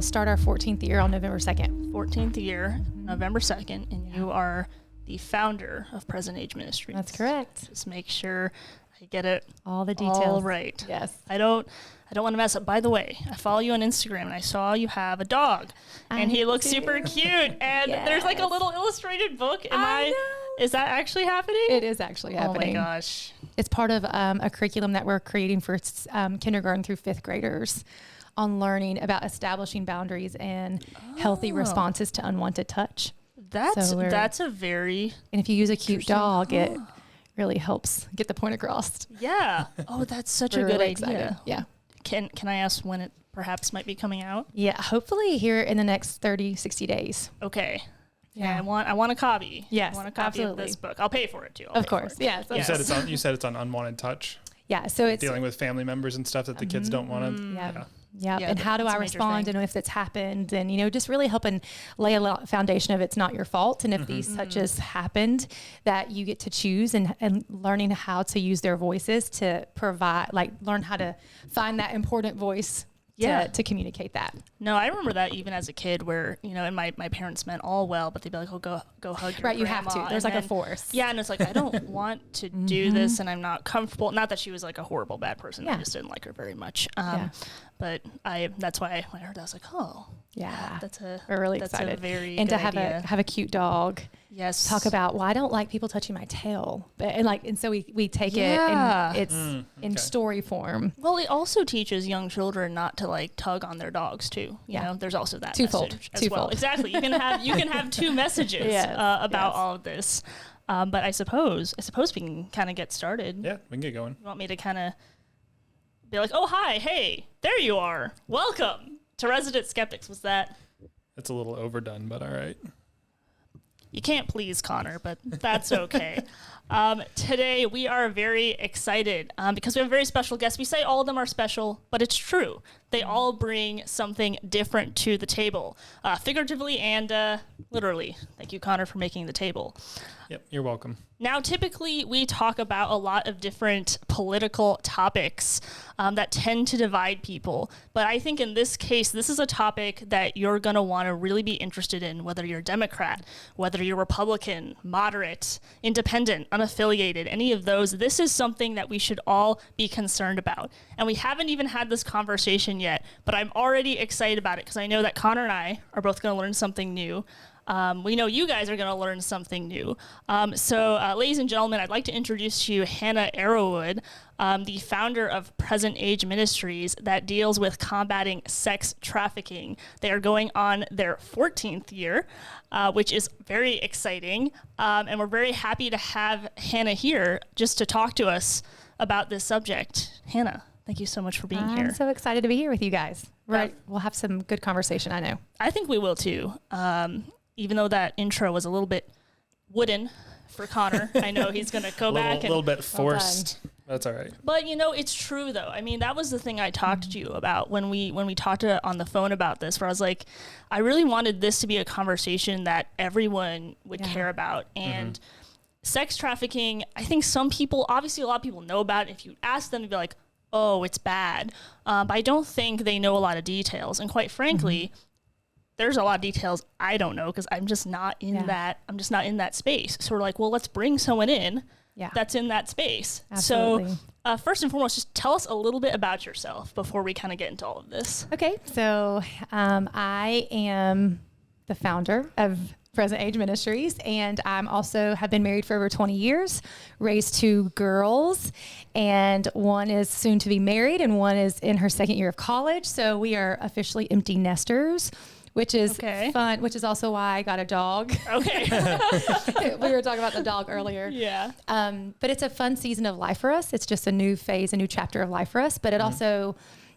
we'll start our 14th year on November 2nd. 14th year, November 2nd, and you are the founder of Present Age Ministries. That's correct. Just make sure I get it all the details all right. Yes. I don't want to mess up. By the way, I follow you on Instagram, and I saw you have a dog, and he looks super cute. And there's like a little illustrated book. Is that actually happening? It is actually happening. Oh my gosh! It's part of a curriculum that we're creating for kindergarten through 5th graders on learning about establishing boundaries and healthy responses to unwanted touch. That's a very and if you use a cute dog, it really helps get the point across. Yeah. Oh, that's such a good idea. Excited. Yeah. Can I ask when it perhaps might be coming out? Yeah, hopefully here in the next 30, 60 days. Okay. Yeah, I want a copy. Yes, I want a copy of this book. I'll pay for it too. Of course. Yes. You said it's on unwanted touch. Yeah, so it's dealing with family members and stuff that the kids don't want to. Yeah. And how do I respond and if it's happened, and just really helping lay a foundation of it's not your fault, and if these touches happened, that you get to choose, and learning how to use their voices to provide, learn how to find that important voice to communicate that. No, I remember that even as a kid where, and my parents meant all well, but they'd be like, oh, go hug your grandma. You have to. There's a force. Yeah, and it's like, I don't want to do this, and I'm not comfortable. Not that she was like a horrible, bad person. I just didn't like her very much. But that's why when I heard that, I was like, oh. Yeah. We're really excited. Very and good to have a cute dog. Yes. Talk about, I don't like people touching my tail. And so we take it and it's in story form. Well, it also teaches young children not to tug on their dogs too. You know, there's also that message as well. Exactly. You can have two messages about all of this. But I suppose we can kind of get started. Yeah, we can get going. You want me to kind of be like, oh, hi, hey, there you are. Welcome to Resident Skeptics. Was that? It's a little overdone, but all right. You can't please Connor, but that's okay. Today we are very excited because we have a very special guest. We say all of them are special, but it's true. They all bring something different to the table, figuratively and literally. Thank you, Connor, for making the table. Yep, you're welcome. Now, typically, we talk about a lot of different political topics that tend to divide people. But I think in this case, this is a topic that you're going to want to really be interested in, whether you're Democrat, whether you're Republican, moderate, independent, unaffiliated, any of those. This is something that we should all be concerned about. And we haven't even had this conversation yet, but I'm already excited about it because I know that Connor and I are both going to learn something new. We know you guys are going to learn something new. So, ladies and gentlemen, I'd like to introduce to you Hannah Arrowwood, the founder of Present Age Ministries that deals with combating sex trafficking. They are going on their 14th year, which is very exciting. And we're very happy to have Hannah here just to talk to us about this subject. Hannah, thank you so much for being here. I'm so excited to be here with you guys. Right. We'll have some good conversation, I know. I think we will too. Even though that intro was a little bit wooden for Connor, I know he's going to go back. A little bit forced. That's all right. But, it's true, though. I mean, that was the thing I talked to you about when we talked on the phone about this, where I was like, I really wanted this to be a conversation that everyone would care about. And sex trafficking, I think some people, obviously a lot of people know about it. If you ask them, they'd be like, oh, it's bad. But I don't think they know a lot of details. And quite frankly, there's a lot of details I don't know because I'm just not in that. I'm just not in that space. So we're like, well, let's bring someone in that's in that space. Absolutely. So first and foremost, just tell us a little bit about yourself before we kind of get into all of this. Okay. So I am the founder of Present Age Ministries, and I'm also have been married for over 20 years, raised 2 girls, and one is soon to be married and one is in her 2nd year of college. So we are officially empty nesters, which is fun, which is also why I got a dog. Okay. We were talking about the dog earlier. Yeah. But it's a fun season of life for us. It's just a new phase, a new chapter of life for us. But it also,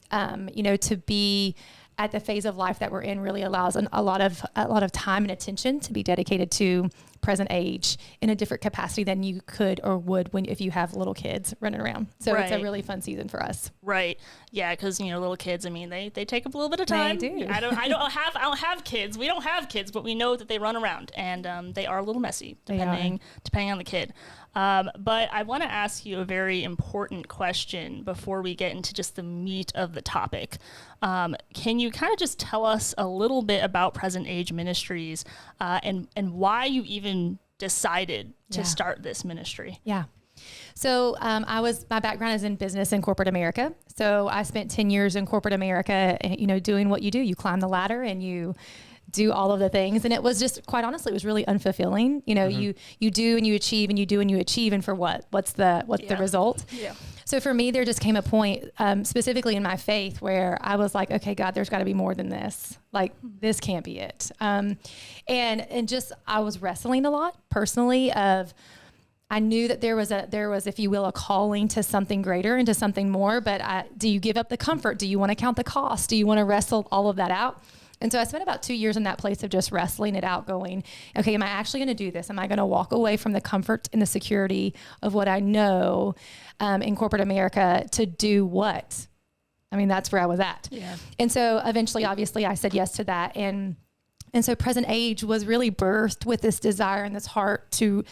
to be at the phase of life that we're in really allows a lot of time and attention to be dedicated to present age in a different capacity than you could or would if you have little kids running around. So it's a really fun season for us. Right. Yeah, because little kids, I mean, they take up a little bit of time. They do. I don't have kids. We don't have kids, but we know that they run around, and they are a little messy depending on the kid. But I want to ask you a very important question before we get into just the meat of the topic. Can you kind of just tell us a little bit about Present Age Ministries and why you even decided to start this ministry? Yeah. So my background is in business and corporate America. So I spent 10 years in corporate America, doing what you do. You climb the ladder and you do all of the things. And it was just, quite honestly, it was really unfulfilling. You do and you achieve and you do and you achieve. And for what? What's the result? Yeah. So for me, there just came a point, specifically in my faith, where I was like, okay, God, there's got to be more than this. Like, this can't be it. And just, I was wrestling a lot personally I knew that there was, if you will, a calling to something greater and to something more, but do you give up the comfort? Do you want to count the cost? Do you want to wrestle all of that out? And so I spent about 2 years in that place of just wrestling it out, going, okay, am I actually going to do this? Am I going to walk away from the comfort and the security of what I know in corporate America to do what? I mean, that's where I was at. Yeah. And so eventually, obviously, I said yes to that. And so Present Age was really birthed with this desire and this heart to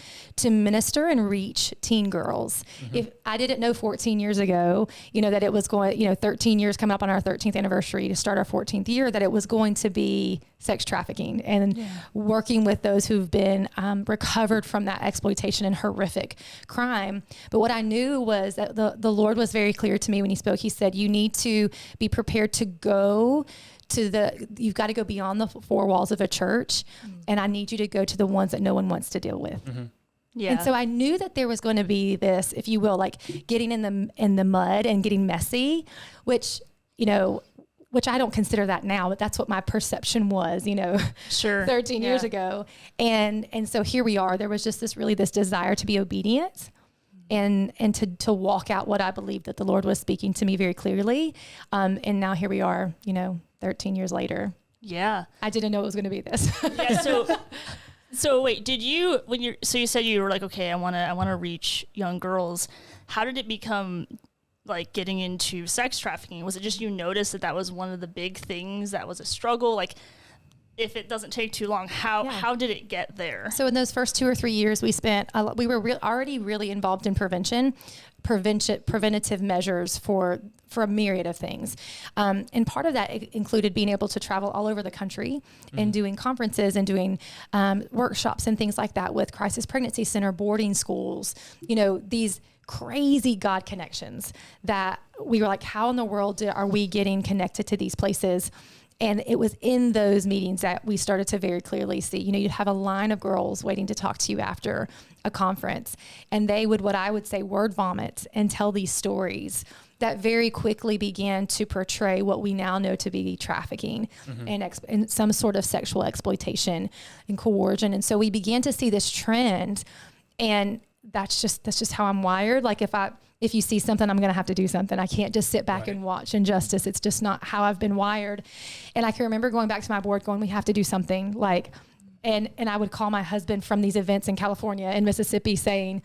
minister and reach teen girls. Mm-hmm. If I didn't know 14 years ago, that it was going, 13 years coming up on our 13th anniversary to start our 14th year, that it was going to be sex trafficking and working with those who've been recovered from that exploitation and horrific crime. But what I knew was that the Lord was very clear to me when he spoke. He said, you need to be prepared to go you've got to go beyond the four walls of a church, and I need you to go to the ones that no one wants to deal with. Mm-hmm. Yeah. And so I knew that there was going to be this, if you will, like getting in the mud and getting messy, which I don't consider that now, but that's what my perception was, sure. 13 years ago. And so here we are. There was just this desire to be obedient and to walk out what I believed that the Lord was speaking to me very clearly. And now here we are, 13 years later. Yeah. I didn't know it was going to be this. Yeah. So wait, you said you were like, okay, I want to reach young girls. How did it become like getting into sex trafficking? Was it just you noticed that was one of the big things that was a struggle? Like, if it doesn't take too long, how did it get there? So in those first 2 or 3 years we spent, we were already really involved in preventative measures for a myriad of things. And part of that included being able to travel all over the country and doing conferences and doing workshops and things like that with Crisis Pregnancy Center, boarding schools, these crazy God connections that we were like, how in the world are we getting connected to these places? And it was in those meetings that we started to very clearly see, you'd have a line of girls waiting to talk to you after a conference, and they would, what I would say, word vomit and tell these stories that very quickly began to portray what we now know to be trafficking and some sort of sexual exploitation and coercion. And so we began to see this trend, and that's just how I'm wired. Like if you see something, I'm going to have to do something. I can't just sit back and watch injustice. It's just not how I've been wired. And I can remember going back to my board going, we have to do something, and I would call my husband from these events in California and Mississippi saying,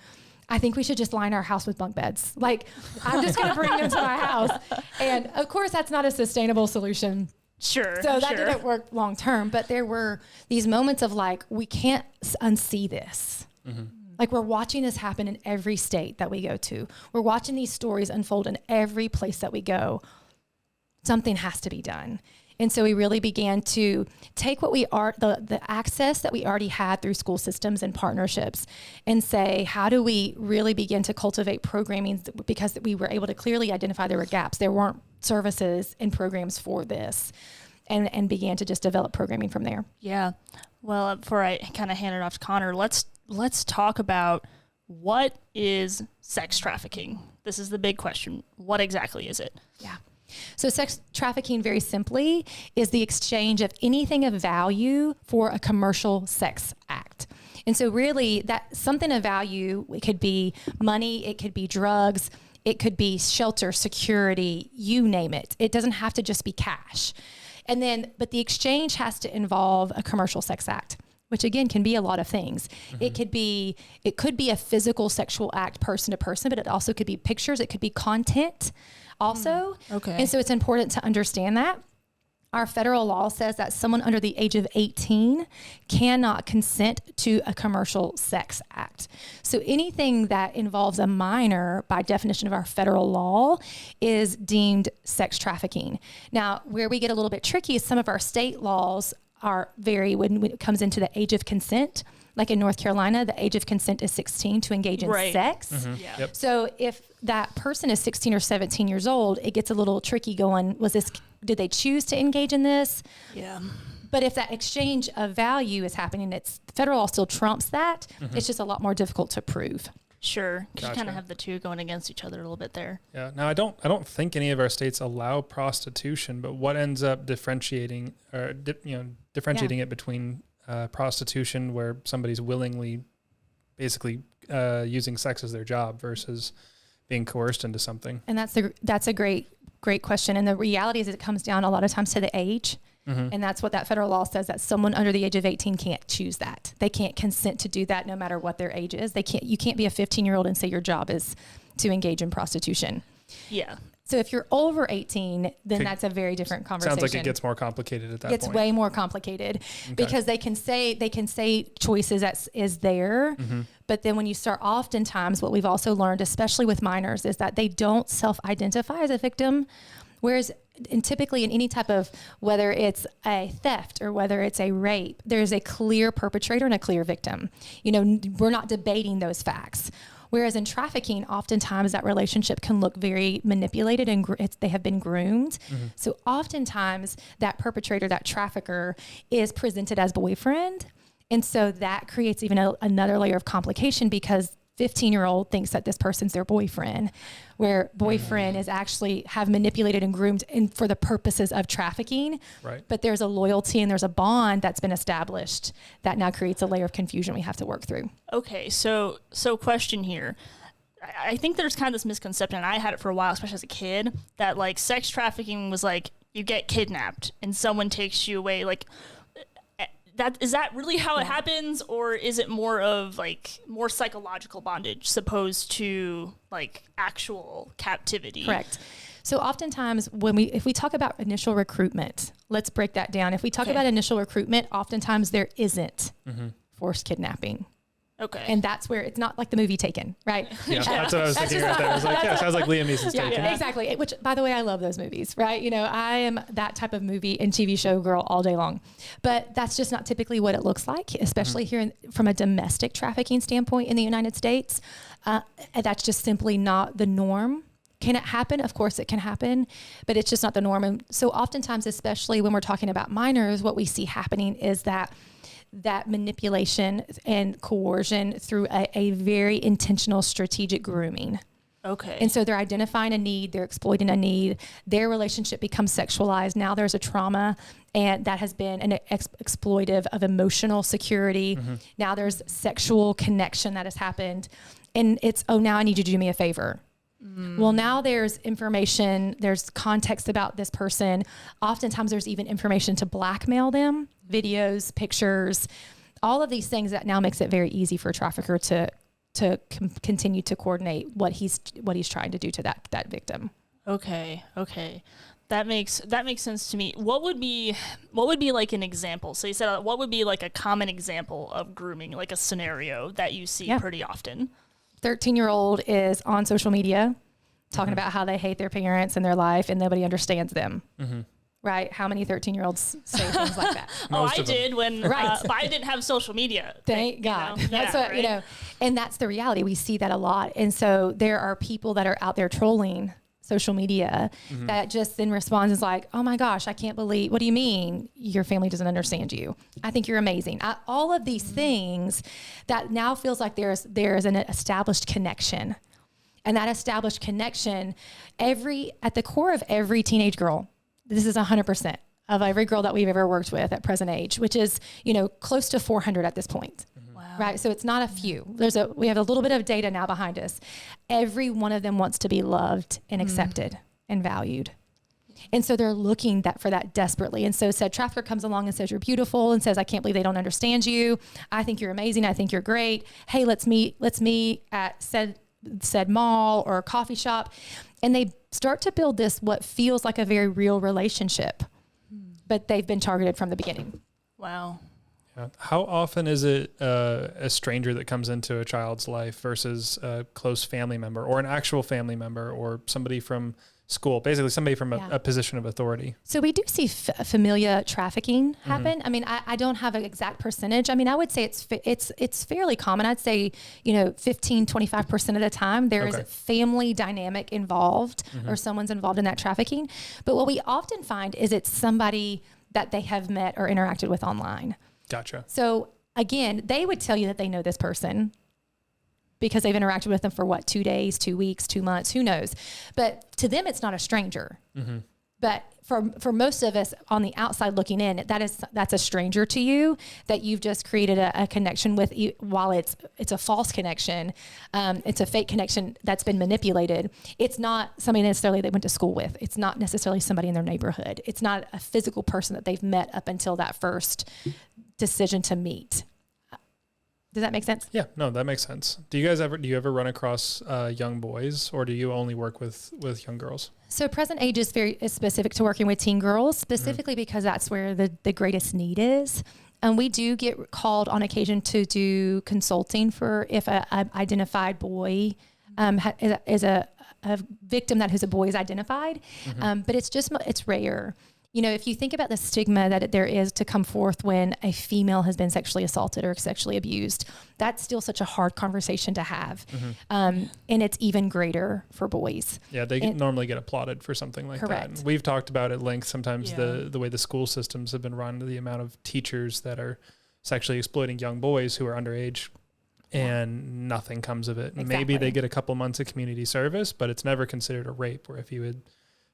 I think we should just line our house with bunk beds. Like, I'm just going to bring them to my house. And of course that's not a sustainable solution. Sure. So that didn't work long term, but there were these moments of like, we can't unsee this. Mm-hmm. Like, we're watching this happen in every state that we go to. We're watching these stories unfold in every place that we go. Something has to be done. And so we really began to take what the access that we already had through school systems and partnerships, and say, how do we really begin to cultivate programming, because we were able to clearly identify there were gaps. There weren't services and programs for this, and began to just develop programming from there. Yeah. Well, before I kind of hand it off to Connor, let's talk about, what is sex trafficking? This is the big question. What exactly is it? Yeah. So sex trafficking, very simply, is the exchange of anything of value for a commercial sex act. And so really, that something of value, it could be money, it could be drugs, it could be shelter, security, you name it. It doesn't have to just be cash. But the exchange has to involve a commercial sex act. which again can be a lot of things. It could be a physical sexual act person to person, but it also could be pictures. It could be content also. Okay. And so it's important to understand that. Our federal law says that someone under the age of 18 cannot consent to a commercial sex act. So anything that involves a minor, by definition of our federal law, is deemed sex trafficking. Now, where we get a little bit tricky is some of our state laws are when it comes into the age of consent. Like in North Carolina, the age of consent is 16 to engage in sex. Yeah. Yep. So if that person is 16 or 17 years old, it gets a little tricky going, did they choose to engage in this? Yeah. But if that exchange of value is happening, federal law still trumps that. It's just a lot more difficult to prove. Sure. Gotcha. You kind of have the two going against each other a little bit there. Yeah. Now I don't think any of our states allow prostitution, but what ends up differentiating it between prostitution, where somebody's willingly basically using sex as their job, versus being coerced into something? And that's a great question. And the reality is it comes down a lot of times to the age. And that's what that federal law says, that someone under the age of 18 can't choose that. They can't consent to do that no matter what their age is. You can't be a 15-year-old and say your job is to engage in prostitution. Yeah. So if you're over 18, then that's a very different conversation. Sounds like it gets more complicated at that point. It's way more complicated because they can say choices that is there. But then when you start, oftentimes what we've also learned, especially with minors, is that they don't self-identify as a victim. Whereas typically in any type of, whether it's a theft or whether it's a rape, there's a clear perpetrator and a clear victim. We're not debating those facts. Whereas in trafficking, oftentimes that relationship can look very manipulated and they have been groomed. So oftentimes that perpetrator, that trafficker, is presented as boyfriend. And so that creates even another layer of complication, because 15-year-old thinks that this person's their boyfriend, where boyfriend is actually have manipulated and groomed for the purposes of trafficking. Right. But there's a loyalty and there's a bond that's been established that now creates a layer of confusion we have to work through. Okay, so question here. I think there's kind of this misconception, and I had it for a while, especially as a kid, that like sex trafficking was like you get kidnapped and someone takes you away. Like, is that really how it happens, or is it more of like more psychological bondage supposed to like actual captivity? Correct. So oftentimes if we talk about initial recruitment, let's break that down. If we talk about initial recruitment, oftentimes there isn't forced kidnapping. Okay. And that's where it's not like the movie Taken, right? Yeah, that's what I was thinking right there. I was like, sounds like Liam Neeson's Taken. Yeah, exactly. Which, by the way, I love those movies, right? I am that type of movie and TV show girl all day long. But that's just not typically what it looks like, especially here from a domestic trafficking standpoint in the United States. And that's just simply not the norm. Can it happen? Of course it can happen, but it's just not the norm. And so oftentimes, especially when we're talking about minors, what we see happening is that manipulation and coercion through a very intentional strategic grooming. Okay. And so they're identifying a need, they're exploiting a need, their relationship becomes sexualized. Now there's a trauma, and that has been an exploitive of emotional security. Now there's sexual connection that has happened, and it's, now I need you to do me a favor. Well, now there's information, there's context about this person. Oftentimes there's even information to blackmail them, videos, pictures, all of these things that now makes it very easy for a trafficker to continue to coordinate what he's trying to do to that victim. Okay. That makes sense to me. What would be like an example? So you said, what would be like a common example of grooming, like a scenario that you see pretty often? 13-year-old is on social media talking about how they hate their parents and their life and nobody understands them. Right? How many 13-year-olds say things like that? I did when but I didn't have social media. Thank God. That's what, right? And that's the reality. We see that a lot. And so there are people that are out there trolling social media that just then responds is like, oh my gosh, I can't believe, what do you mean your family doesn't understand you? I think you're amazing. All of these things that now feels like there's an established connection. And that established connection, at the core of every teenage girl, this is 100% of every girl that we've ever worked with at present age, which is, close to 400 at this point. Right. So it's not a few. We have a little bit of data now behind us. Every one of them wants to be loved and accepted and valued. And so they're looking for that desperately. And so said trafficker comes along and says, you're beautiful, and says, I can't believe they don't understand you. I think you're amazing. I think you're great. Hey, let's meet at said mall or coffee shop. And they start to build this, what feels like a very real relationship, but they've been targeted from the beginning. Wow. Yeah. How often is it a stranger that comes into a child's life versus a close family member or an actual family member or somebody from school, basically somebody from a position of authority? So we do see familial trafficking happen. I mean, I don't have an exact percentage. I mean, I would say it's fairly common. I'd say, 15-25% of the time there is a family dynamic involved or someone's involved in that trafficking. But what we often find is it's somebody that they have met or interacted with online. Gotcha. So again, they would tell you that they know this person because they've interacted with them for 2 days, 2 weeks, 2 months, who knows? But to them, it's not a stranger. But for most of us on the outside looking in, that's a stranger to you that you've just created a connection with. While it's a false connection, it's a fake connection that's been manipulated. It's not somebody necessarily they went to school with. It's not necessarily somebody in their neighborhood. It's not a physical person that they've met up until that first decision to meet. Does that make sense? Yeah, no, that makes sense. Do you ever run across young boys, or do you only work with young girls? So present age is is specific to working with teen girls, specifically because that's where the greatest need is. And we do get called on occasion to do consulting for if an identified boy is a victim that whose a boy is identified. But it's rare. If you think about the stigma that there is to come forth when a female has been sexually assaulted or sexually abused, that's still such a hard conversation to have. And it's even greater for boys. Yeah, they normally get applauded for something like that. And we've talked about at length sometimes the way the school systems have been run, the amount of teachers that are sexually exploiting young boys who are underage, and nothing comes of it. Exactly. Maybe they get a couple months of community service, but it's never considered a rape, where if you had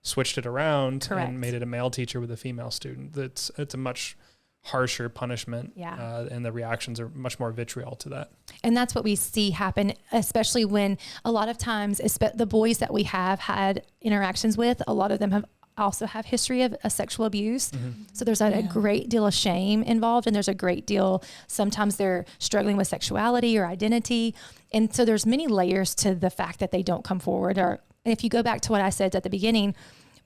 switched it around and made it a male teacher with a female student, it's a much harsher punishment. And the reactions are much more vitriol to that. And that's what we see happen, especially when a lot of times the boys that we have had interactions with, a lot of them also have history of sexual abuse. So there's a great deal of shame involved, and there's a great deal, sometimes they're struggling with sexuality or identity. And so there's many layers to the fact that they don't come forward. And if you go back to what I said at the beginning,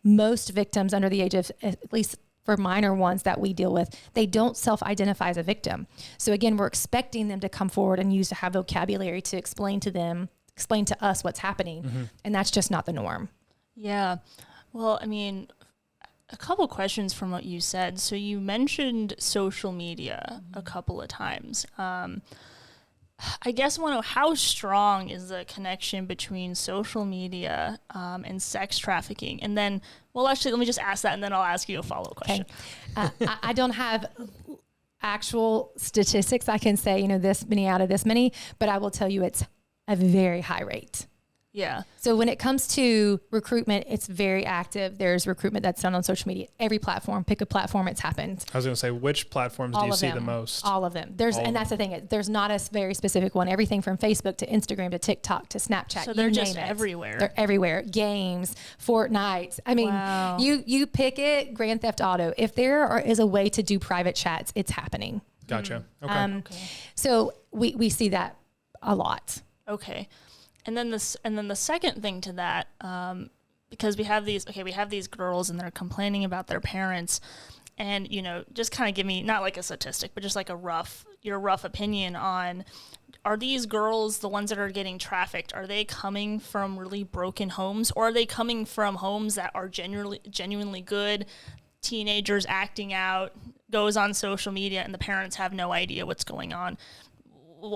most victims under the age of, at least for minor ones that we deal with, they don't self-identify as a victim. So again, we're expecting them to come forward and have vocabulary to explain to us what's happening. And that's just not the norm. Yeah. Well, I mean, a couple questions from what you said. So you mentioned social media a couple of times. I guess I want to know, how strong is the connection between social media and sex trafficking? And then, well, actually, let me just ask that, and then I'll ask you a follow-up question. I don't have actual statistics. I can say, this many out of this many, but I will tell you it's a very high rate. Yeah. So when it comes to recruitment, it's very active. There's recruitment that's done on social media. Every platform, pick a platform, it's happened. I was going to say, which platforms do you see the most? All of them. That's the thing. There's not a very specific one. Everything from Facebook to Instagram to TikTok to Snapchat. So they're just everywhere. They're everywhere. Games, Fortnite. I mean, you pick it. Grand Theft Auto. If there is a way to do private chats, it's happening. Gotcha. Okay. So we see that a lot. Okay. And then the second thing to that, because we have these girls and they're complaining about their parents, and just kind of give me, not like a statistic, but just like your rough opinion on, are these girls, the ones that are getting trafficked, are they coming from really broken homes, or are they coming from homes that are genuinely good, teenagers acting out, goes on social media, and the parents have no idea what's going on?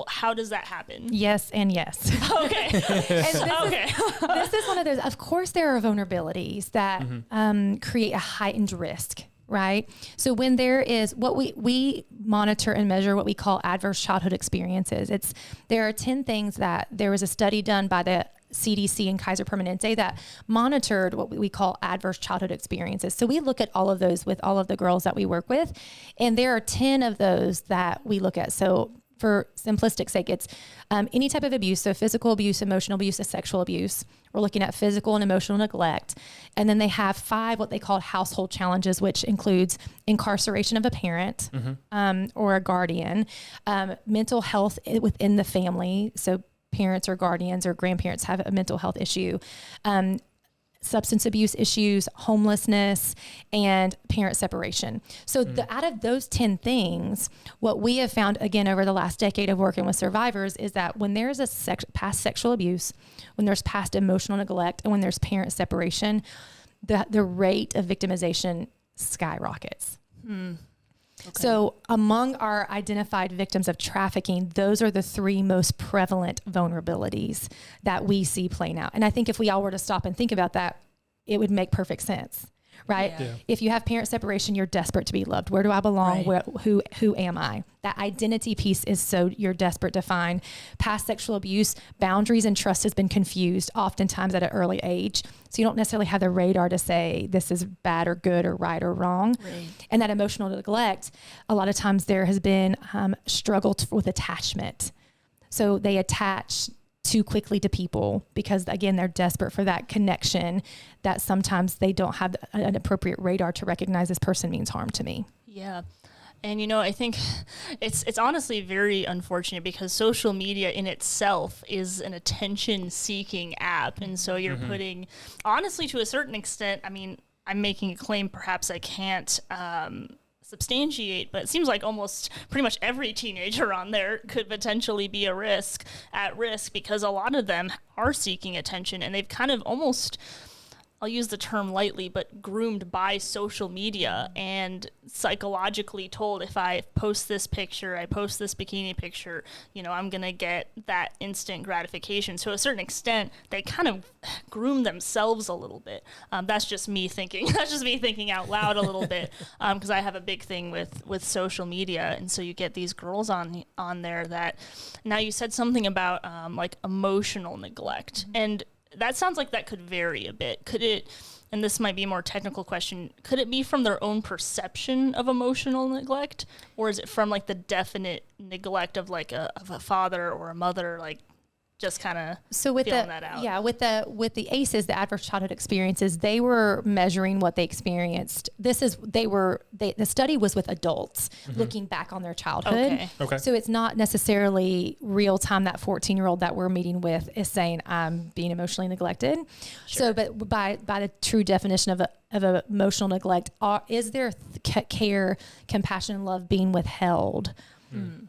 How does that happen? Yes and yes. Okay. This is one of those, of course there are vulnerabilities that create a heightened risk, right? So when there is what we monitor and measure what we call adverse childhood experiences. There are 10 things that there was a study done by the CDC and Kaiser Permanente that monitored what we call adverse childhood experiences. So we look at all of those with all of the girls that we work with, and there are 10 of those that we look at. So for simplistic sake, it's any type of abuse. So physical abuse, emotional abuse, and sexual abuse. We're looking at physical and emotional neglect. And then they have 5, what they call household challenges, which includes incarceration of a parent or a guardian, mental health within the family. So parents or guardians or grandparents have a mental health issue, substance abuse issues, homelessness, and parent separation. So out of those 10 things, what we have found, again, over the last decade of working with survivors, is that when there's a past sexual abuse, when there's past emotional neglect, and when there's parent separation, the rate of victimization skyrockets. Okay. So among our identified victims of trafficking, those are the 3 most prevalent vulnerabilities that we see playing out. And I think if we all were to stop and think about that, it would make perfect sense, right? Yeah. If you have parent separation, you're desperate to be loved. Where do I belong? Right. Who am I? That identity piece is so you're desperate to find. Past sexual abuse, boundaries and trust has been confused oftentimes at an early age. So you don't necessarily have the radar to say this is bad or good or right or wrong. Right. And that emotional neglect, a lot of times there has been struggle with attachment. So they attach too quickly to people because, again, they're desperate for that connection that sometimes they don't have an appropriate radar to recognize this person means harm to me. Yeah. And, you know, I think it's honestly very unfortunate because social media in itself is an attention-seeking app. And so you're putting, honestly, to a certain extent, I mean, I'm making a claim perhaps I can't substantiate, but it seems like almost pretty much every teenager on there could potentially be at risk because a lot of them are seeking attention and they've kind of almost, I'll use the term lightly, but groomed by social media and psychologically told if I post this picture, I post this bikini picture, you know, I'm going to get that instant gratification. So to a certain extent, they kind of groom themselves a little bit. That's just me thinking. That's just me thinking out loud a little bit because I have a big thing with social media. And so you get these girls on there that, now you said something about like emotional neglect. And that sounds like that could vary a bit. Could it, and this might be a more technical question, could it be from their own perception of emotional neglect? Or is it from like the definite neglect of like of a father or a mother, like just kind of feeling that out? Yeah, with the ACEs, the adverse childhood experiences, they were measuring what they experienced. The study was with adults looking back on their childhood. Okay. So it's not necessarily real time. That 14-year-old that we're meeting with is saying, I'm being emotionally neglected. Sure. So, but by the true definition of emotional neglect, is there care, compassion, and love being withheld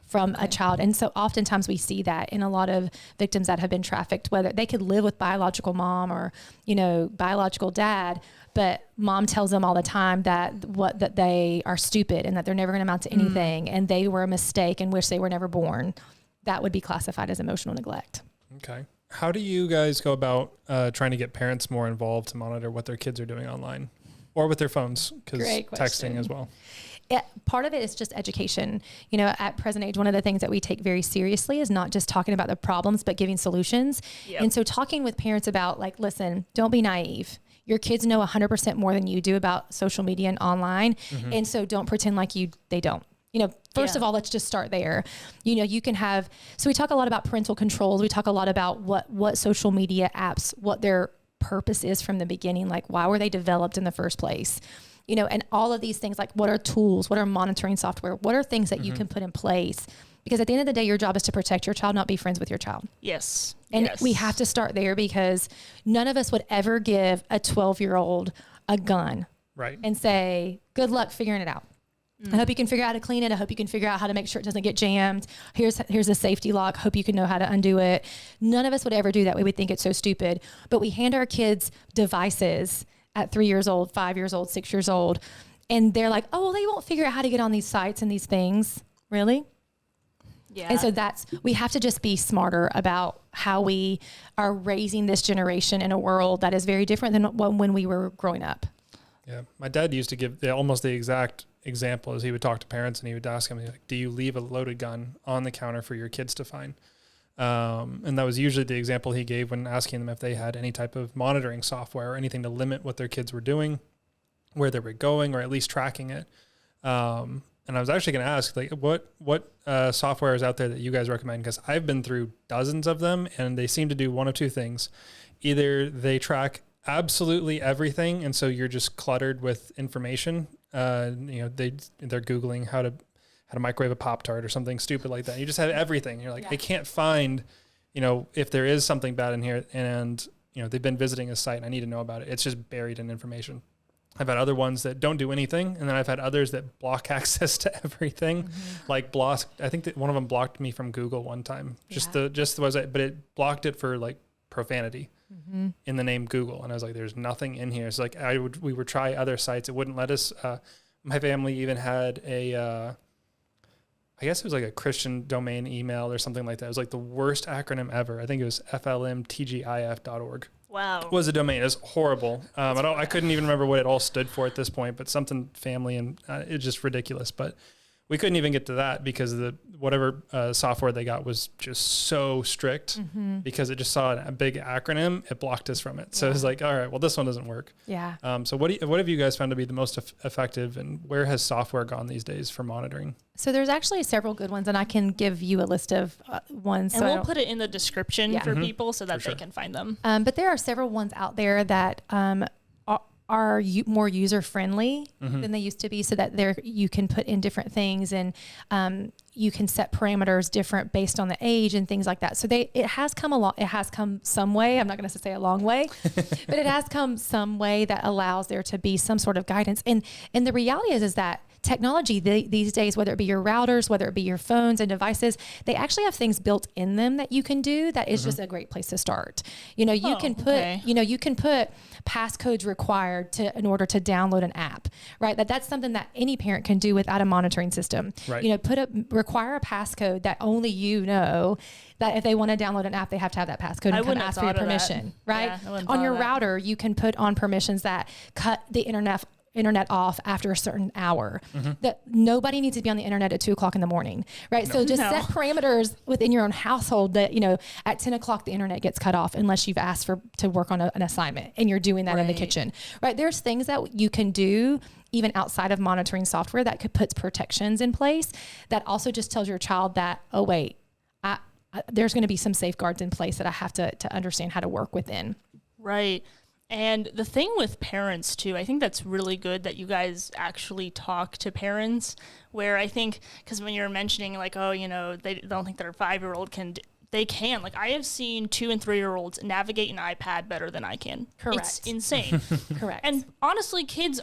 from a child? And so oftentimes we see that in a lot of victims that have been trafficked, whether they could live with biological mom or, you know, biological dad, but mom tells them all the time that they are stupid and that they're never going to amount to anything and they were a mistake and wish they were never born. That would be classified as emotional neglect. Okay. How do you guys go about trying to get parents more involved to monitor what their kids are doing online or with their phones? Because texting as well. Part of it is just education. You know, at present age, one of the things that we take very seriously is not just talking about the problems, but giving solutions. Yep. And so talking with parents about like, listen, don't be naive. Your kids know 100% more than you do about social media and online. And so don't pretend like they don't. You know, first of all, let's just start there. You know, you can have, so we talk a lot about parental controls. We talk a lot about what social media apps, what their purpose is from the beginning. Like, why were they developed in the first place? You know, and all of these things, like what are tools, what are monitoring software, what are things that you can put in place? Because at the end of the day, your job is to protect your child, not be friends with your child. Yes. And we have to start there because none of us would ever give a 12-year-old a gun and say, good luck figuring it out. I hope you can figure out how to clean it. I hope you can figure out how to make sure it doesn't get jammed. Here's a safety lock. Hope you can know how to undo it. None of us would ever do that. We would think it's so stupid. But we hand our kids devices at 3 years old, 5 years old, 6 years old. And they're like, oh, well, they won't figure out how to get on these sites and these things. Really? Yeah. And so we have to just be smarter about how we are raising this generation in a world that is very different than when we were growing up. Yeah. My dad used to give almost the exact example as he would talk to parents and he would ask them, like, do you leave a loaded gun on the counter for your kids to find? And that was usually the example he gave when asking them if they had any type of monitoring software or anything to limit what their kids were doing, where they were going, or at least tracking it. And I was actually going to ask, like, what software is out there that you guys recommend? Because I've been through dozens of them, and they seem to do one of two things. Either they track absolutely everything, and so you're just cluttered with information. They're Googling how to microwave a Pop-Tart or something stupid like that. You just have everything. You're like, I can't find, if there is something bad in here, and they've been visiting a site and I need to know about it. It's just buried in information. I've had other ones that don't do anything, and then I've had others that block access to everything. Like I think that one of them blocked me from Google one time. But it blocked it for like profanity in the name Google, and I was like, "There's nothing in here." It's like we would try other sites. It wouldn't let us. My family even had I guess it was like a Christian domain email or something like that. It was like the worst acronym ever. I think it was flmtgif.org. Wow. Was a domain. It was horrible. I couldn't even remember what it all stood for at this point, but something family, and it's just ridiculous. But we couldn't even get to that because whatever software they got was just so strict because it just saw a big acronym. It blocked us from it. So it's like, all right, well, this one doesn't work. Yeah. So what have you guys found to be the most effective, and where has software gone these days for monitoring? So there's actually several good ones, and I can give you a list of ones. And we'll put it in the description for people so that they can find them. But there are several ones out there that are more user-friendly than they used to be, so that you can put in different things, and you can set parameters different based on the age and things like that. So it has come some way. I'm not going to say a long way, but it has come some way that allows there to be some sort of guidance. And the reality is that technology these days, whether it be your routers, whether it be your phones and devices, they actually have things built in them that you can do that is just a great place to start. You can put passcodes required in order to download an app, right? That's something that any parent can do without a monitoring system. Right. Require a passcode that only that if they want to download an app, they have to have that passcode and come ask for your permission, right? Yeah, on your router, you can put on permissions that cut the internet off after a certain hour. That nobody needs to be on the internet at 2:00 in the morning, right? No. So just set parameters within your own household that, at 10 o'clock, the internet gets cut off unless you've asked to work on an assignment and you're doing that in the kitchen, right? There's things that you can do even outside of monitoring software that could put protections in place that also just tells your child that, oh, wait, there's going to be some safeguards in place that I have to understand how to work within. Right. And the thing with parents too, I think that's really good that you guys actually talk to parents, where I think, because when you're mentioning like, they don't think their 5-year-old can, they can. Like, I have seen 2- and 3-year-olds navigate an iPad better than I can. Correct. It's insane. Correct. And honestly, kids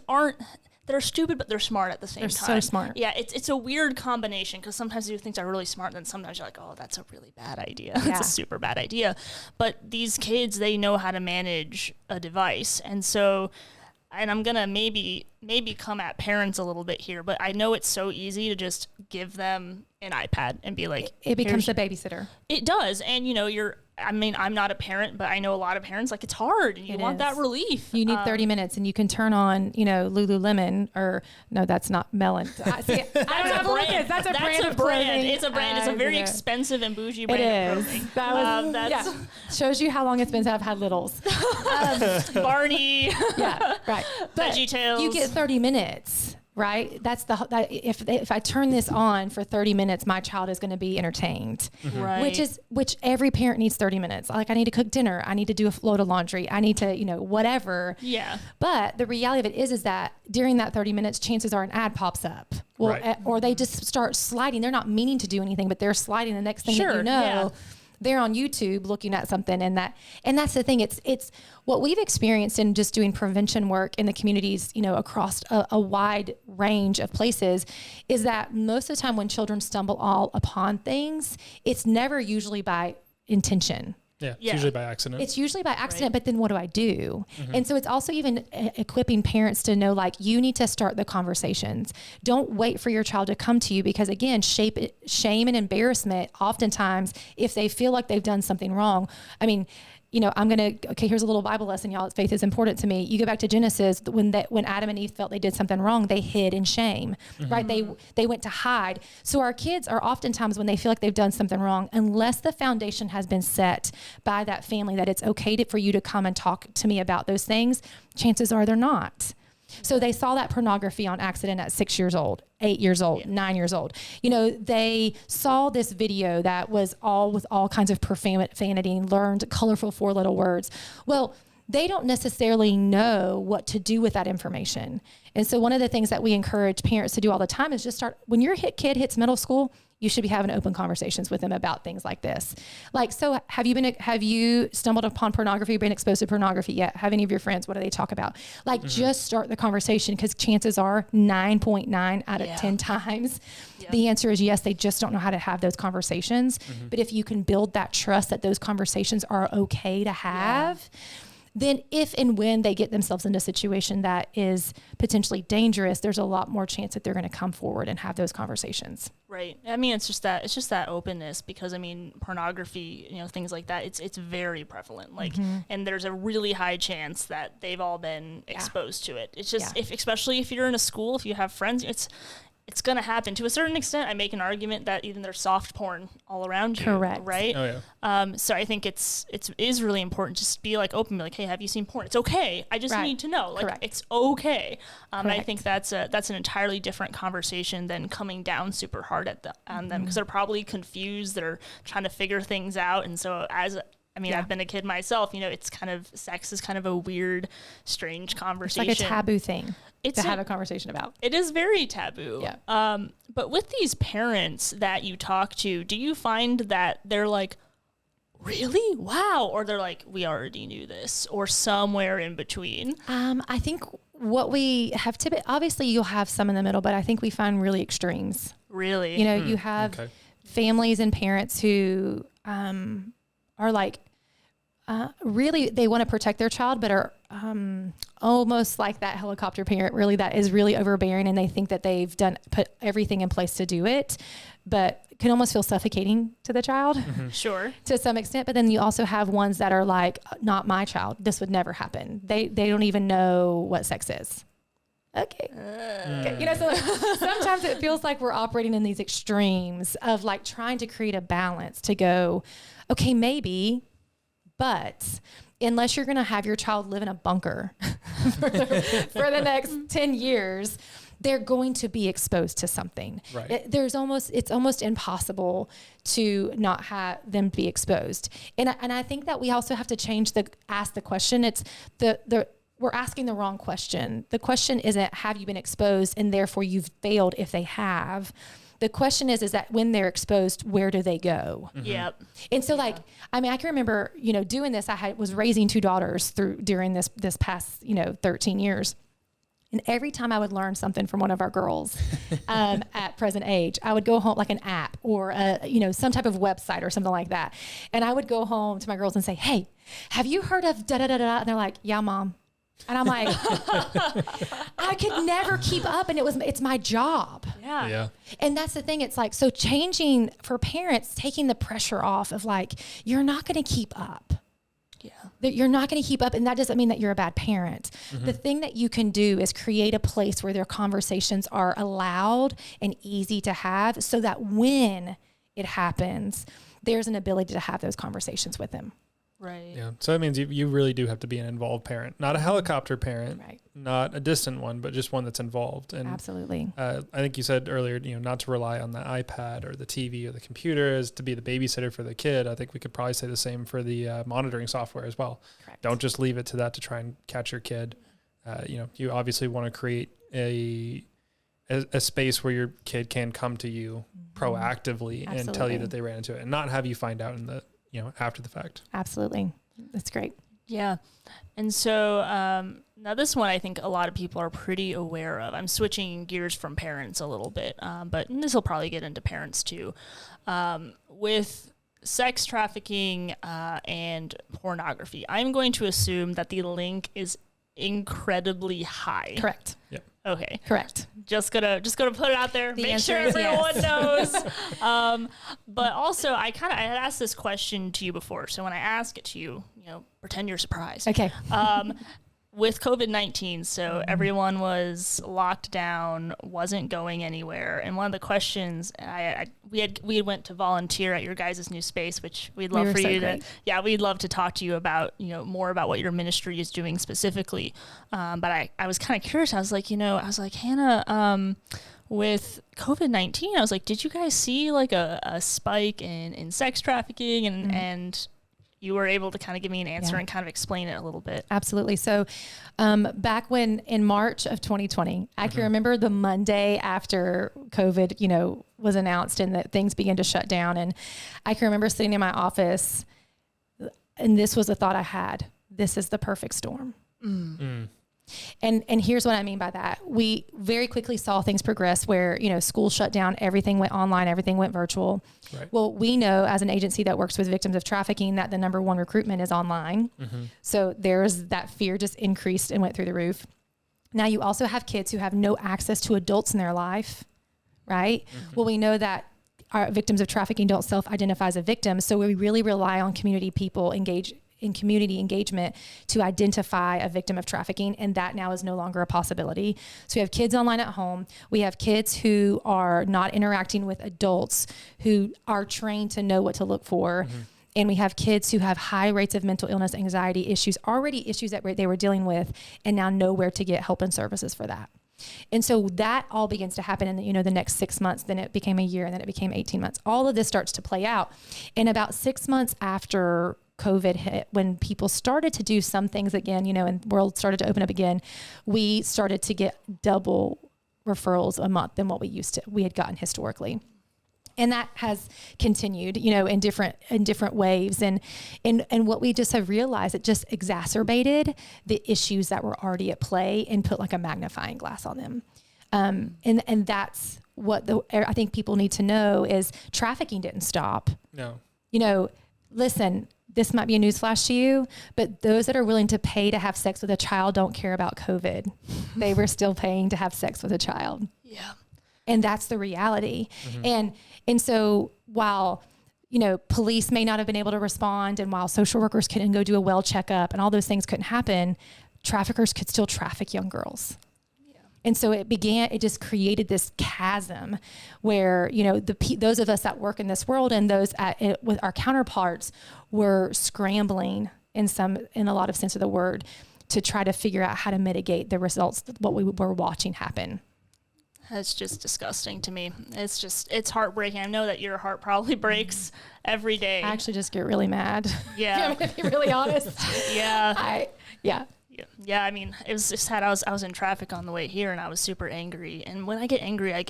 they're stupid, but they're smart at the same time. They're so smart. Yeah, it's a weird combination, because sometimes you think they're really smart, and then sometimes you're like, oh, that's a really bad idea. Yeah. It's a super bad idea. But these kids, they know how to manage a device. And so, and I'm going to maybe come at parents a little bit here, but I know it's so easy to just give them an iPad and be like, it becomes a babysitter. It does. And I'm not a parent, but I know a lot of parents, like, it's hard and you want that relief. You need 30 minutes, and you can turn on, Lululemon, or no, that's not Melon. I don't have a brand. That's a brand of clothing. It's a brand. It's a very expensive and bougie brand of clothing. That shows you how long it's been since I've had littles. Barney. Yeah, right. VeggieTales. You get 30 minutes. Right. That's if I turn this on for 30 minutes, my child is going to be entertained. Right. Which every parent needs 30 minutes. Like, I need to cook dinner. I need to do a load of laundry. I need to, whatever. Yeah. But the reality of it is that during that 30 minutes, chances are an ad pops up. Well, or they just start sliding. They're not meaning to do anything, but they're sliding. The next thing that you know, they're on YouTube looking at something, and that's the thing. It's what we've experienced in just doing prevention work in the communities, across a wide range of places, is that most of the time when children stumble all upon things, it's never usually by intention. Yeah, it's usually by accident. It's usually by accident, but then what do I do? And so it's also even equipping parents to know, like, you need to start the conversations. Don't wait for your child to come to you, because, again, shame and embarrassment, oftentimes, if they feel like they've done something wrong. I mean, here's a little Bible lesson, y'all. Faith is important to me. You go back to Genesis, when Adam and Eve felt they did something wrong, they hid in shame, right? They went to hide. So our kids are oftentimes, when they feel like they've done something wrong, unless the foundation has been set by that family that it's okay for you to come and talk to me about those things, chances are they're not. So they saw that pornography on accident at 6 years old, 8 years old, 9 years old. You know, they saw this video that was all with all kinds of profanity and learned colorful 4 little words. Well, they don't necessarily know what to do with that information. And so one of the things that we encourage parents to do all the time is just start, when your kid hits middle school, you should be having open conversations with them about things like this. Like, so have you stumbled upon pornography, been exposed to pornography yet? Have any of your friends, what do they talk about? Like, just start the conversation, because chances are 9.9 out of 10 times, the answer is yes, they just don't know how to have those conversations. But if you can build that trust that those conversations are okay to have, then if and when they get themselves into a situation that is potentially dangerous, there's a lot more chance that they're going to come forward and have those conversations. Right. I mean, it's just that openness, because I mean, pornography, you know, things like that, it's very prevalent. Like, and there's a really high chance that they've all been exposed to it. It's just, especially if you're in a school, if you have friends, it's going to happen. To a certain extent, I make an argument that even there's soft porn all around you. Correct. Right? Oh, yeah. So I think it is really important to just be like open, be like, hey, have you seen porn? It's okay. I just need to know. Like, it's okay. And I think that's an entirely different conversation than coming down super hard on them, because they're probably confused. They're trying to figure things out. And so I've been a kid myself, you know, sex is kind of a weird, strange conversation. It's like a taboo thing to have a conversation about. It is very taboo. Yeah. But with these parents that you talk to, do you find that they're like, really? Wow. Or they're like, we already knew this, or somewhere in between? I think what we have obviously you'll have some in the middle, but I think we find really extremes. Really? You know, you have families and parents who are like, really, they want to protect their child, but are almost like that helicopter parent, really, that is really overbearing, and they think that they've put everything in place to do it, but can almost feel suffocating to the child. Sure. To some extent. But then you also have ones that are like, not my child. This would never happen. They don't even know what sex is. Okay. You know, so sometimes it feels like we're operating in these extremes of like trying to create a balance to go, okay, maybe, but unless you're going to have your child live in a bunker for the next 10 years, they're going to be exposed to something. Right. It's almost impossible to not have them be exposed. And I think that we also have to ask the question. It's we're asking the wrong question. The question isn't, have you been exposed, and therefore you've failed if they have. The question is that when they're exposed, where do they go? Yep. And so I can remember, you know, doing this. Was raising 2 daughters during this past, 13 years. And every time I would learn something from one of our girls at present age, I would go home, like an app or some type of website or something like that. And I would go home to my girls and say, hey, have you heard of da-da-da-da? And they're like, yeah, Mom. And I'm like, I could never keep up. And it's my job. Yeah. And that's the thing. It's like, so changing for parents, taking the pressure off of like, you're not going to keep up. Yeah. That you're not going to keep up. And that doesn't mean that you're a bad parent. The thing that you can do is create a place where their conversations are allowed and easy to have, so that when it happens, there's an ability to have those conversations with them. Right. Yeah. So that means you really do have to be an involved parent, not a helicopter parent, not a distant one, but just one that's involved. And absolutely. I think you said earlier, not to rely on the iPad or the TV or the computer as to be the babysitter for the kid. I think we could probably say the same for the monitoring software as well. Correct. Don't just leave it to that to try and catch your kid. You obviously want to create a space where your kid can come to you proactively and tell you that they ran into it, and not have you find out in the after the fact. Absolutely. That's great. Yeah. And so now this one I think a lot of people are pretty aware of. I'm switching gears from parents a little bit, but this will probably get into parents too. With sex trafficking and pornography, I'm going to assume that the link is incredibly high. Correct. Yep. Okay. Correct. Just gonna put it out there. Make sure everyone knows. But also, I had asked this question to you before, so when I ask it to you, pretend you're surprised. Okay. with COVID-19, so everyone was locked down, wasn't going anywhere. And one of the questions we went to volunteer at your guys' new space, which we'd love for you to, we'd love to talk to you about, more about what your ministry is doing specifically. But I was kind of curious. I was like, Hannah, with COVID-19, I was like, did you guys see like a spike in sex trafficking and you were able to kind of give me an answer and kind of explain it a little bit. Absolutely. So back when in March of 2020, I can remember the Monday after COVID, was announced and that things began to shut down. And I can remember sitting in my office, and this was a thought I had. This is the perfect storm. And here's what I mean by that. We very quickly saw things progress where, school shut down, everything went online, everything went virtual. Right. Well, we know as an agency that works with victims of trafficking that the number one recruitment is online. So there's that fear just increased and went through the roof. Now you also have kids who have no access to adults in their life, right? Well, we know that our victims of trafficking don't self-identify as a victim. So we really rely on community people in community engagement to identify a victim of trafficking. And that now is no longer a possibility. So we have kids online at home. We have kids who are not interacting with adults who are trained to know what to look for. And we have kids who have high rates of mental illness, anxiety issues, already issues that they were dealing with, and now know where to get help and services for that. And so that all begins to happen in the next 6 months, then it became a year, and then it became 18 months. All of this starts to play out. And about 6 months after COVID hit, when people started to do some things again, and the world started to open up again, we started to get double referrals a month than what we had gotten historically. And that has continued, in different waves. And what we just have realized, it just exacerbated the issues that were already at play and put like a magnifying glass on them. And that's what I think people need to know is trafficking didn't stop. No. Listen, this might be a newsflash to you, but those that are willing to pay to have sex with a child don't care about COVID. They were still paying to have sex with a child. Yeah. And that's the reality. And so while, police may not have been able to respond, and while social workers couldn't go do a well checkup and all those things couldn't happen, traffickers could still traffic young girls. And so it just created this chasm where, those of us that work in this world and those with our counterparts were scrambling in a lot of sense of the word to try to figure out how to mitigate the results of what we were watching happen. That's just disgusting to me. It's heartbreaking. I know that your heart probably breaks every day. I actually just get really mad. Yeah. I'm going to be really honest. Yeah. Yeah. I mean, it was just sad. I was in traffic on the way here, and I was super angry. And when I get angry, I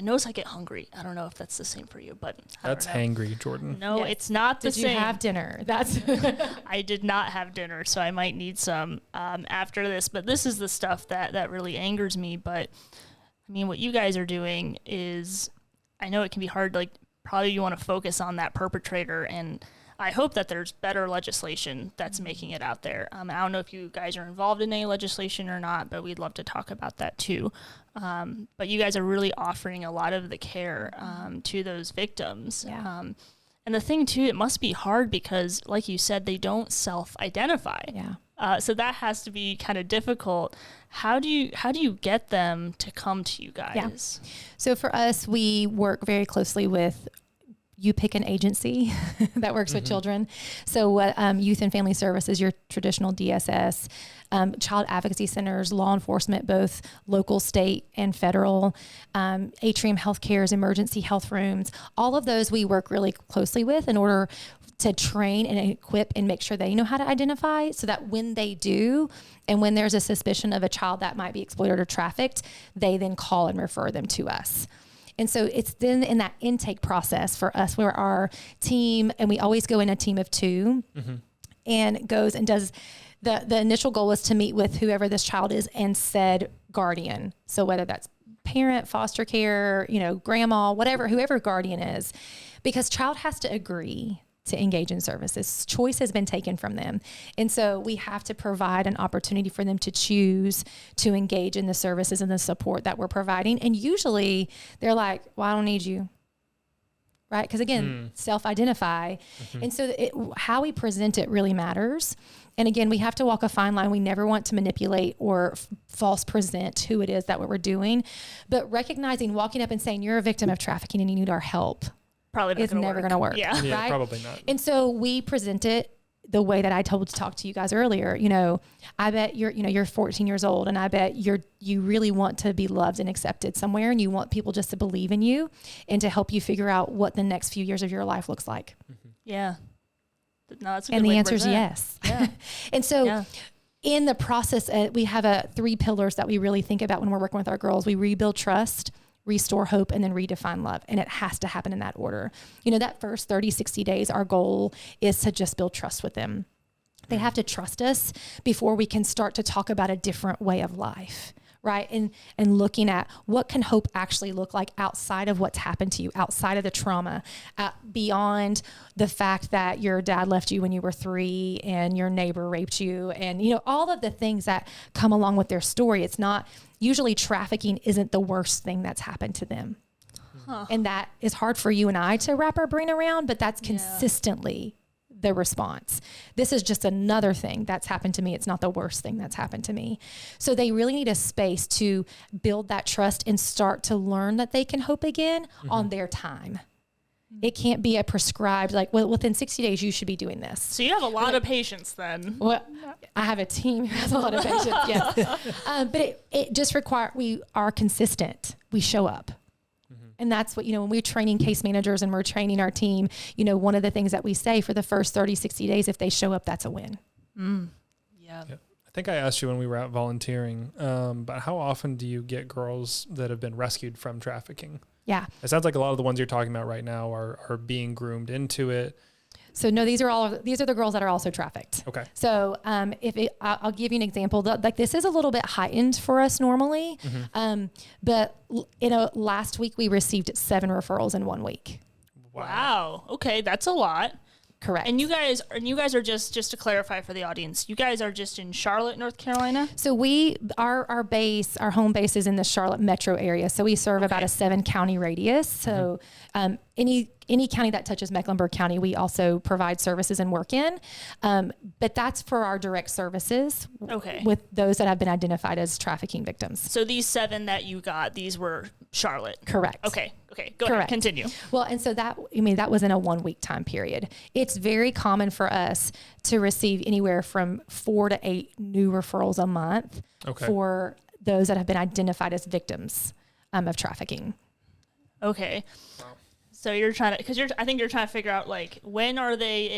notice I get hungry. I don't know if that's the same for you, but that's hangry, Jordan. No, yes. It's not the same. Did you have dinner? I did not have dinner, so I might need some after this. But this is the stuff that really angers me. But I mean, what you guys are doing is, I know it can be hard. Like, probably you want to focus on that perpetrator, and I hope that there's better legislation that's making it out there. I don't know if you guys are involved in any legislation or not, but we'd love to talk about that too. But you guys are really offering a lot of the care to those victims. Yeah. And the thing too, it must be hard because, like you said, they don't self-identify. Yeah. So that has to be kind of difficult. How do you get them to come to you guys? Yeah. So for us, we work very closely with, you pick an agency that works with children. So Youth and Family Services, your traditional DSS, child advocacy centers, law enforcement, both local, state, and federal, Atrium Healthcare's emergency health rooms, all of those we work really closely with in order to train and equip and make sure they know how to identify, so that when they do, and when there's a suspicion of a child that might be exploited or trafficked, they then call and refer them to us. And so it's then in that intake process for us where our team, and we always go in a team of 2, and goes and does the initial goal is to meet with whoever this child is and said guardian. So whether that's parent, foster care, grandma, whoever guardian is, because child has to agree to engage in services. Choice has been taken from them. And so we have to provide an opportunity for them to choose to engage in the services and the support that we're providing. And usually they're like, well, I don't need you. right? Because again, self-identify. And so how we present it really matters. And again, we have to walk a fine line. We never want to manipulate or false present who it is that what we're doing, but recognizing, walking up and saying, you're a victim of trafficking and you need our help. Probably It's never going to work. Yeah. Yeah, right? probably not. And so we present it the way that I told to talk to you guys earlier. You know, I bet you're 14 years old, and I bet you really want to be loved and accepted somewhere, and you want people just to believe in you and to help you figure out what the next few years of your life looks like. Yeah. No, that's a good And the way to answer is present. yes. Yeah. And so Yeah. in the process, we have 3 pillars that we really think about when we're working with our girls. We rebuild trust, restore hope, and then redefine love. And it has to happen in that order. You know, that first 30, 60 days, our goal is to just build trust with them. They have to trust us before we can start to talk about a different way of life, right? And looking at what can hope actually look like outside of what's happened to you, outside of the trauma, beyond the fact that your dad left you when you were 3 and your neighbor raped you, and, you know, all of the things that come along with their story. It's not, usually trafficking isn't the worst thing that's happened to them. Huh. And that is hard for you and I to wrap our brain around, but that's consistently the response. This is just another thing that's happened to me. It's not the worst thing that's happened to me. So they really need a space to build that trust and start to learn that they can hope again on their time. It can't be a prescribed, like, well, within 60 days, you should be doing this. So you have a lot of patience then. Well, I have a team who has a lot of patience, yes. But it just requires, we are consistent. We show up. And that's what, you know, when we're training case managers and we're training our team, you know, one of the things that we say for the first 30, 60 days, if they show up, that's a win. Yeah. I think I asked you when we were out volunteering, but how often do you get girls that have been rescued from trafficking? Yeah. It sounds like a lot of the ones you're talking about right now are being groomed into it. So no, these are the girls that are also trafficked. Okay. So I'll give you an example. Like, this is a little bit heightened for us normally, but last week we received 7 referrals in 1 week. Wow. Okay, that's a lot. Correct. And you guys are just to clarify for the audience, you guys are just in Charlotte, North Carolina? So our home base is in the Charlotte metro area. So we serve about a 7-county radius. So any county that touches Mecklenburg County, we also provide services and work in. But that's for our direct services with those that have been identified as trafficking victims. So these 7 that you got, these were Charlotte? Correct. Okay, go ahead, continue. Well, and so that was in a 1 week time period. It's very common for us to receive anywhere from 4 to 8 new referrals a month for those that have been identified as victims of trafficking. Okay. Wow. So you're trying to, I think you're trying to figure out, like, when are they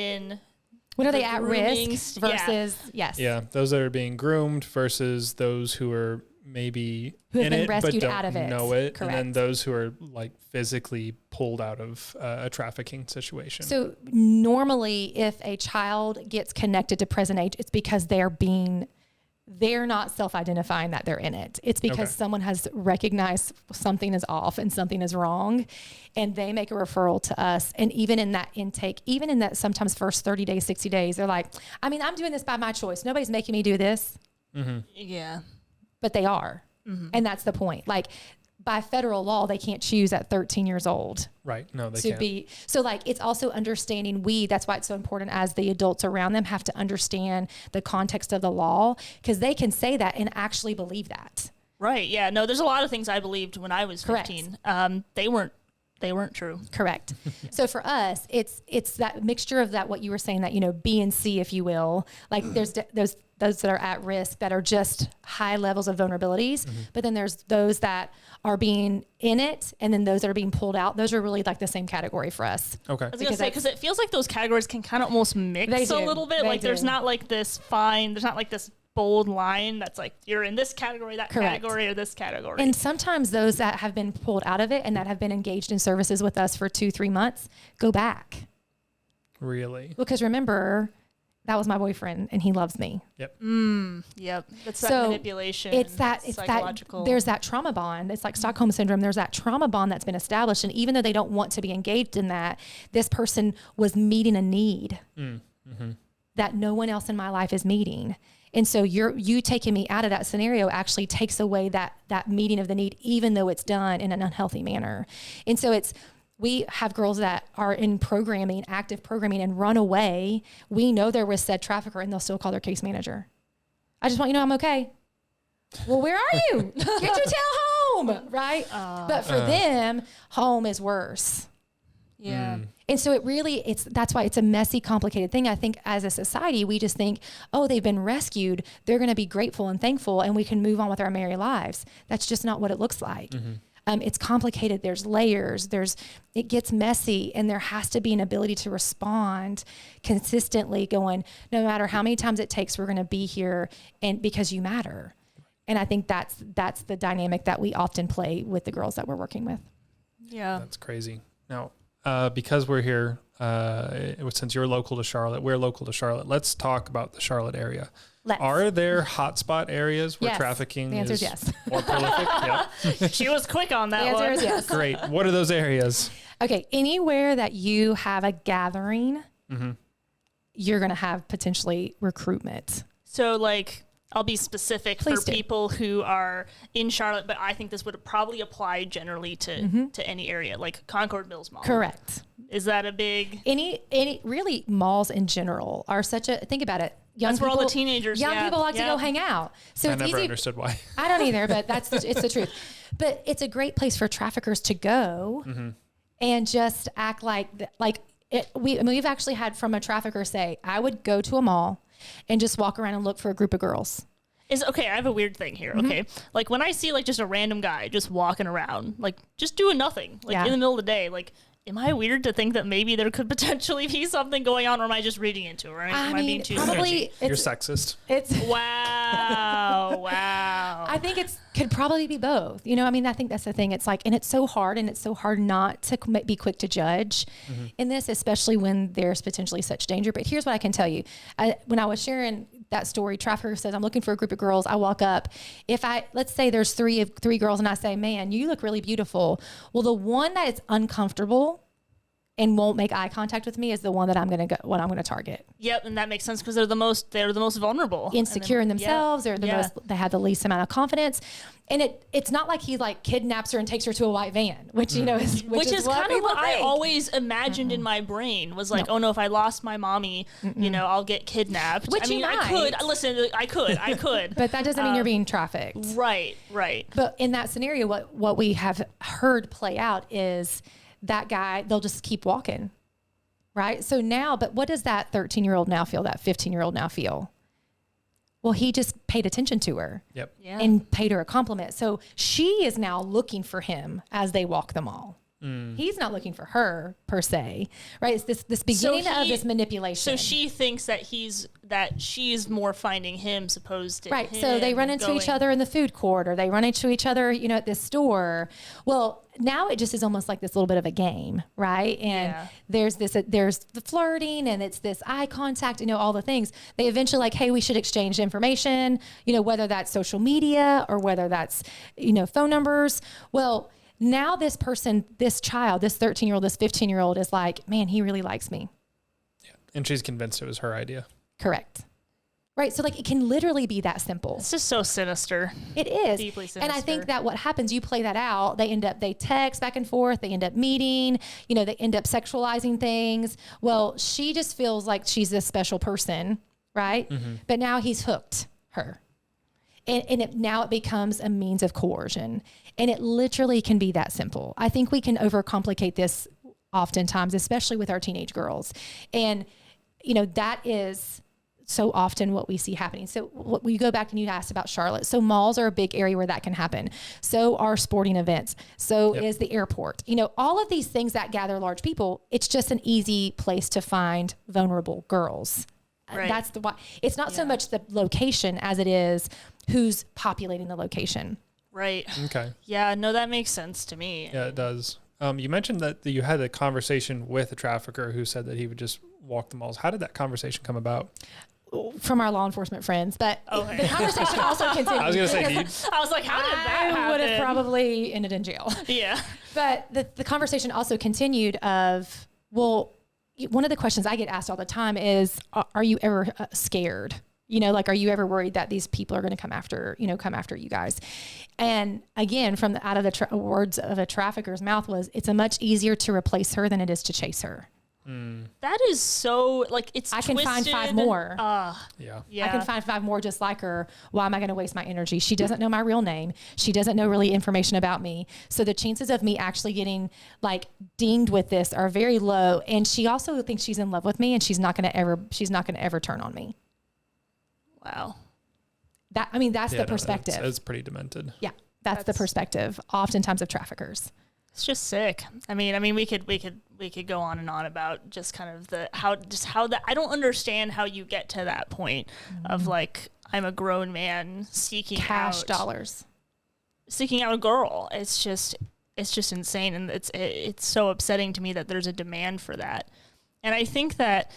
at risk versus, yes. Yeah, those that are being groomed versus those who are maybe who have in been it rescued but don't out of it. know it. Correct. And then those who are, like, physically pulled out of a trafficking situation. So normally if a child gets connected to present age, it's because they're not self-identifying that they're in it. It's because someone has recognized something is off and something is wrong, and they make a referral to us. And even in that intake, even in that sometimes first 30 days, 60 days, they're like, I mean, I'm doing this by my choice. Nobody's making me do this. Yeah. But they are. And that's the point. Like, by federal law, they can't choose at 13 years old. Right. No, they can't. So, like, it's also understanding that's why it's so important as the adults around them have to understand the context of the law, because they can say that and actually believe that. Right. Yeah. No, there's a lot of things I believed when I was 15. They weren't true. Correct. So for us, it's that mixture of that, what you were saying, that, you know, B and C, if you will, like there's those that are at risk that are just high levels of vulnerabilities, but then there's those that are being in it, and then those that are being pulled out. Those are really like the same category for us. Okay. I was gonna say, because it feels like those categories can kind of almost mix a little bit. Like there's not like this there's not like this bold line that's like you're in this category, that category, or this category. And sometimes those that have been pulled out of it and that have been engaged in services with us for 2-3 months go back. Really? Because remember, that was my boyfriend and he loves me. Yep. Yep. That's that manipulation. It's psychological. There's that trauma bond. It's like Stockholm syndrome. There's that trauma bond that's been established. And even though they don't want to be engaged in that, this person was meeting a need that no one else in my life is meeting. And so you taking me out of that scenario actually takes away that meeting of the need, even though it's done in an unhealthy manner. And so We have girls that are in programming, active programming, and run away. We know there was said trafficker, and they'll still call their case manager. I just want you to know I'm okay. Well, where are you? Get your tail home, right? But for them, home is worse. Yeah. And so that's why it's a messy, complicated thing. I think as a society, we just think, oh, they've been rescued. They're going to be grateful and thankful, and we can move on with our merry lives. That's just not what it looks like. It's complicated. There's layers. It gets messy, and there has to be an ability to respond consistently, going, no matter how many times it takes, we're going to be here, and because you matter. And I think that's the dynamic that we often play with the girls that we're working with. Yeah, that's crazy. Now, because we're here, since you're local to Charlotte, we're local to Charlotte. Let's talk about the Charlotte area. Are there hotspot areas where trafficking is yes. more prolific? Yep. She was quick on that one. The answer is yes. Great. What are those areas? Okay. Anywhere that you have a gathering, you're going to have potentially recruitment. So I'll be specific for people who are in Charlotte, but I think this would probably apply generally to any area, like Concord Mills Mall. Correct. Is that a big... Any really malls in general are think about it. That's where all the teenagers, young people like to go hang out. So I it's never easy. Understood why. I don't either, but it's the truth. But it's a great place for traffickers to go and just act we've actually had from a trafficker say, I would go to a mall and just walk around and look for a group of girls. I have a weird thing here. Okay. Like when I see just a random guy just walking around, just doing nothing, in the middle of the day, am I weird to think that maybe there could potentially be something going on, or am I just reading into it? Right? Am I being too probably you're sexist. Wow. I think could probably be both. I think that's the thing. It's and it's so hard not to be quick to judge in this, especially when there's potentially such danger. But here's what I can tell you. When I was sharing that story, trafficker says, I'm looking for a group of girls. I walk up. Let's say there's three girls, and I say, man, you look really beautiful. Well, the one that is uncomfortable and won't make eye contact with me is the one that I'm going to target. Yep. And that makes sense because they're the most vulnerable. Insecure in themselves. They're the most, they have the least amount of confidence. And it's not like he kidnaps her and takes her to a white van, which, is kind of what I always imagined in my brain was oh no, if I lost my mommy, I'll get kidnapped. Which I could. Listen, I could. But that doesn't mean you're being trafficked. Right. But in that scenario, what we have heard play out is that guy, they'll just keep walking, right? So now, but what does that 13-year-old now feel, that 15-year-old now feel? Well, he just paid attention to her and paid her a compliment. So she is now looking for him as they walk the mall. He's not looking for her per se, right? It's this beginning of this manipulation. So she thinks that she's more finding him supposed to right. Him so they run into each other in the food court, or they run into each other, at this store. Well, now it just is almost like this little bit of a game, right? And there's the flirting, and it's this eye contact, all the things. They eventually hey, we should exchange information, whether that's social media or whether that's, phone numbers. Well, now this person, this child, this 13-year-old, this 15-year-old is man, he really likes me. Yeah. And she's convinced it was her idea. Correct. Right. So it can literally be that simple. It's just so sinister. It is. Deeply sinister. And I think that what happens, you play that out, they text back and forth, they end up meeting, they end up sexualizing things. Well, she just feels like she's this special person, right? But now he's hooked her. And now it becomes a means of coercion. And it literally can be that simple. I think we can overcomplicate this oftentimes, especially with our teenage girls. And, that is so often what we see happening. So we go back and you asked about Charlotte. So malls are a big area where that can happen. So are sporting events. So is the airport. All of these things that gather large people, it's just an easy place to find vulnerable girls. Right. That's why. It's not so much the location as it is who's populating the location. Right. Okay. Yeah, no, that makes sense to me. Yeah, it does. You mentioned that you had a conversation with a trafficker who said that he would just walk the malls. How did that conversation come about? From our law enforcement friends, but the conversation also continued. I was going to say, I was like, how did that happen? I would have probably ended in jail. Yeah. But the conversation also continued of, well, one of the questions I get asked all the time is, are you ever scared? You know, like, are you ever worried that these people are going to come after you guys? And again, from out of the words of a trafficker's mouth was, it's a much easier to replace her than it is to chase her. That is so, like, it's I can twisted. find 5 more. Yeah. I can find 5 more just like her. Why am I going to waste my energy? She doesn't know my real name. She doesn't know really information about me. So the chances of me actually getting like dinged with this are very low. And she also thinks she's in love with me, and she's not going to ever turn on me. Wow. That's the perspective. It's pretty demented. Yeah. That's the perspective oftentimes of traffickers. It's just sick. I mean, we could go on and on about just kind of how that, I don't understand how you get to that point of like, I'm a grown man seeking cash out dollars, seeking out a girl. It's just insane. And it's so upsetting to me that there's a demand for that. And I think that,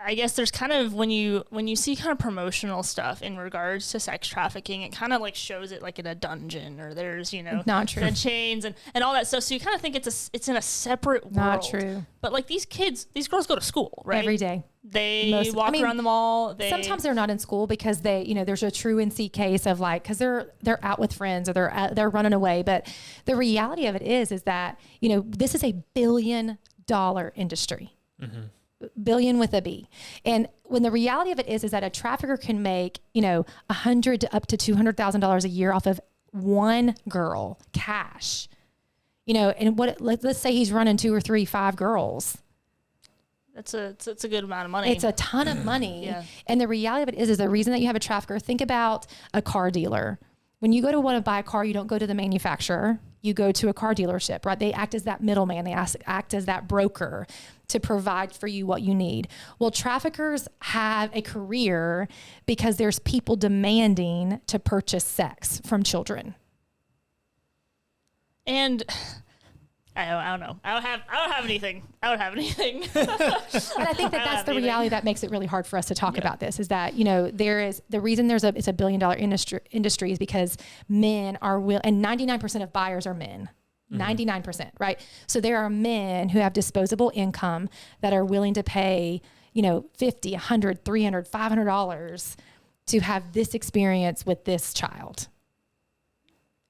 I guess there's kind of, when you see kind of promotional stuff in regards to sex trafficking, it kind of like shows it like in a dungeon, or there's, not true, the chains and all that stuff. So you kind of think it's in a separate world. Not true. But like these girls go to school, right? Every day. They walk around the mall. Sometimes they're not in school because there's a truancy case of like, cause they're out with friends, or they're running away. But the reality of it is that, this is $1 billion industry. Mm-hmm. Billion with a B. And when the reality of it is that a trafficker can make, $100,000 to up to $200,000 a year off of one girl, cash, and let's say he's running 2 or 3, 5 girls. It's a good amount of money. It's a ton of money. Yeah. And the reality of it is the reason that you have a trafficker, think about a car dealer. When you go to want to buy a car, you don't go to the manufacturer. You go to a car dealership, right? They act as that middleman. They act as that broker to provide for you what you need. Well, traffickers have a career because there's people demanding to purchase sex from children. And I don't know. I don't have anything. And I think that's the reality that makes it really hard for us to talk about this, is that, there is the reason it's $1 billion industry is because men are and 99% of buyers are men. 99%, right? So there are men who have disposable income that are willing to pay, $50, $100, $300, $500 to have this experience with this child.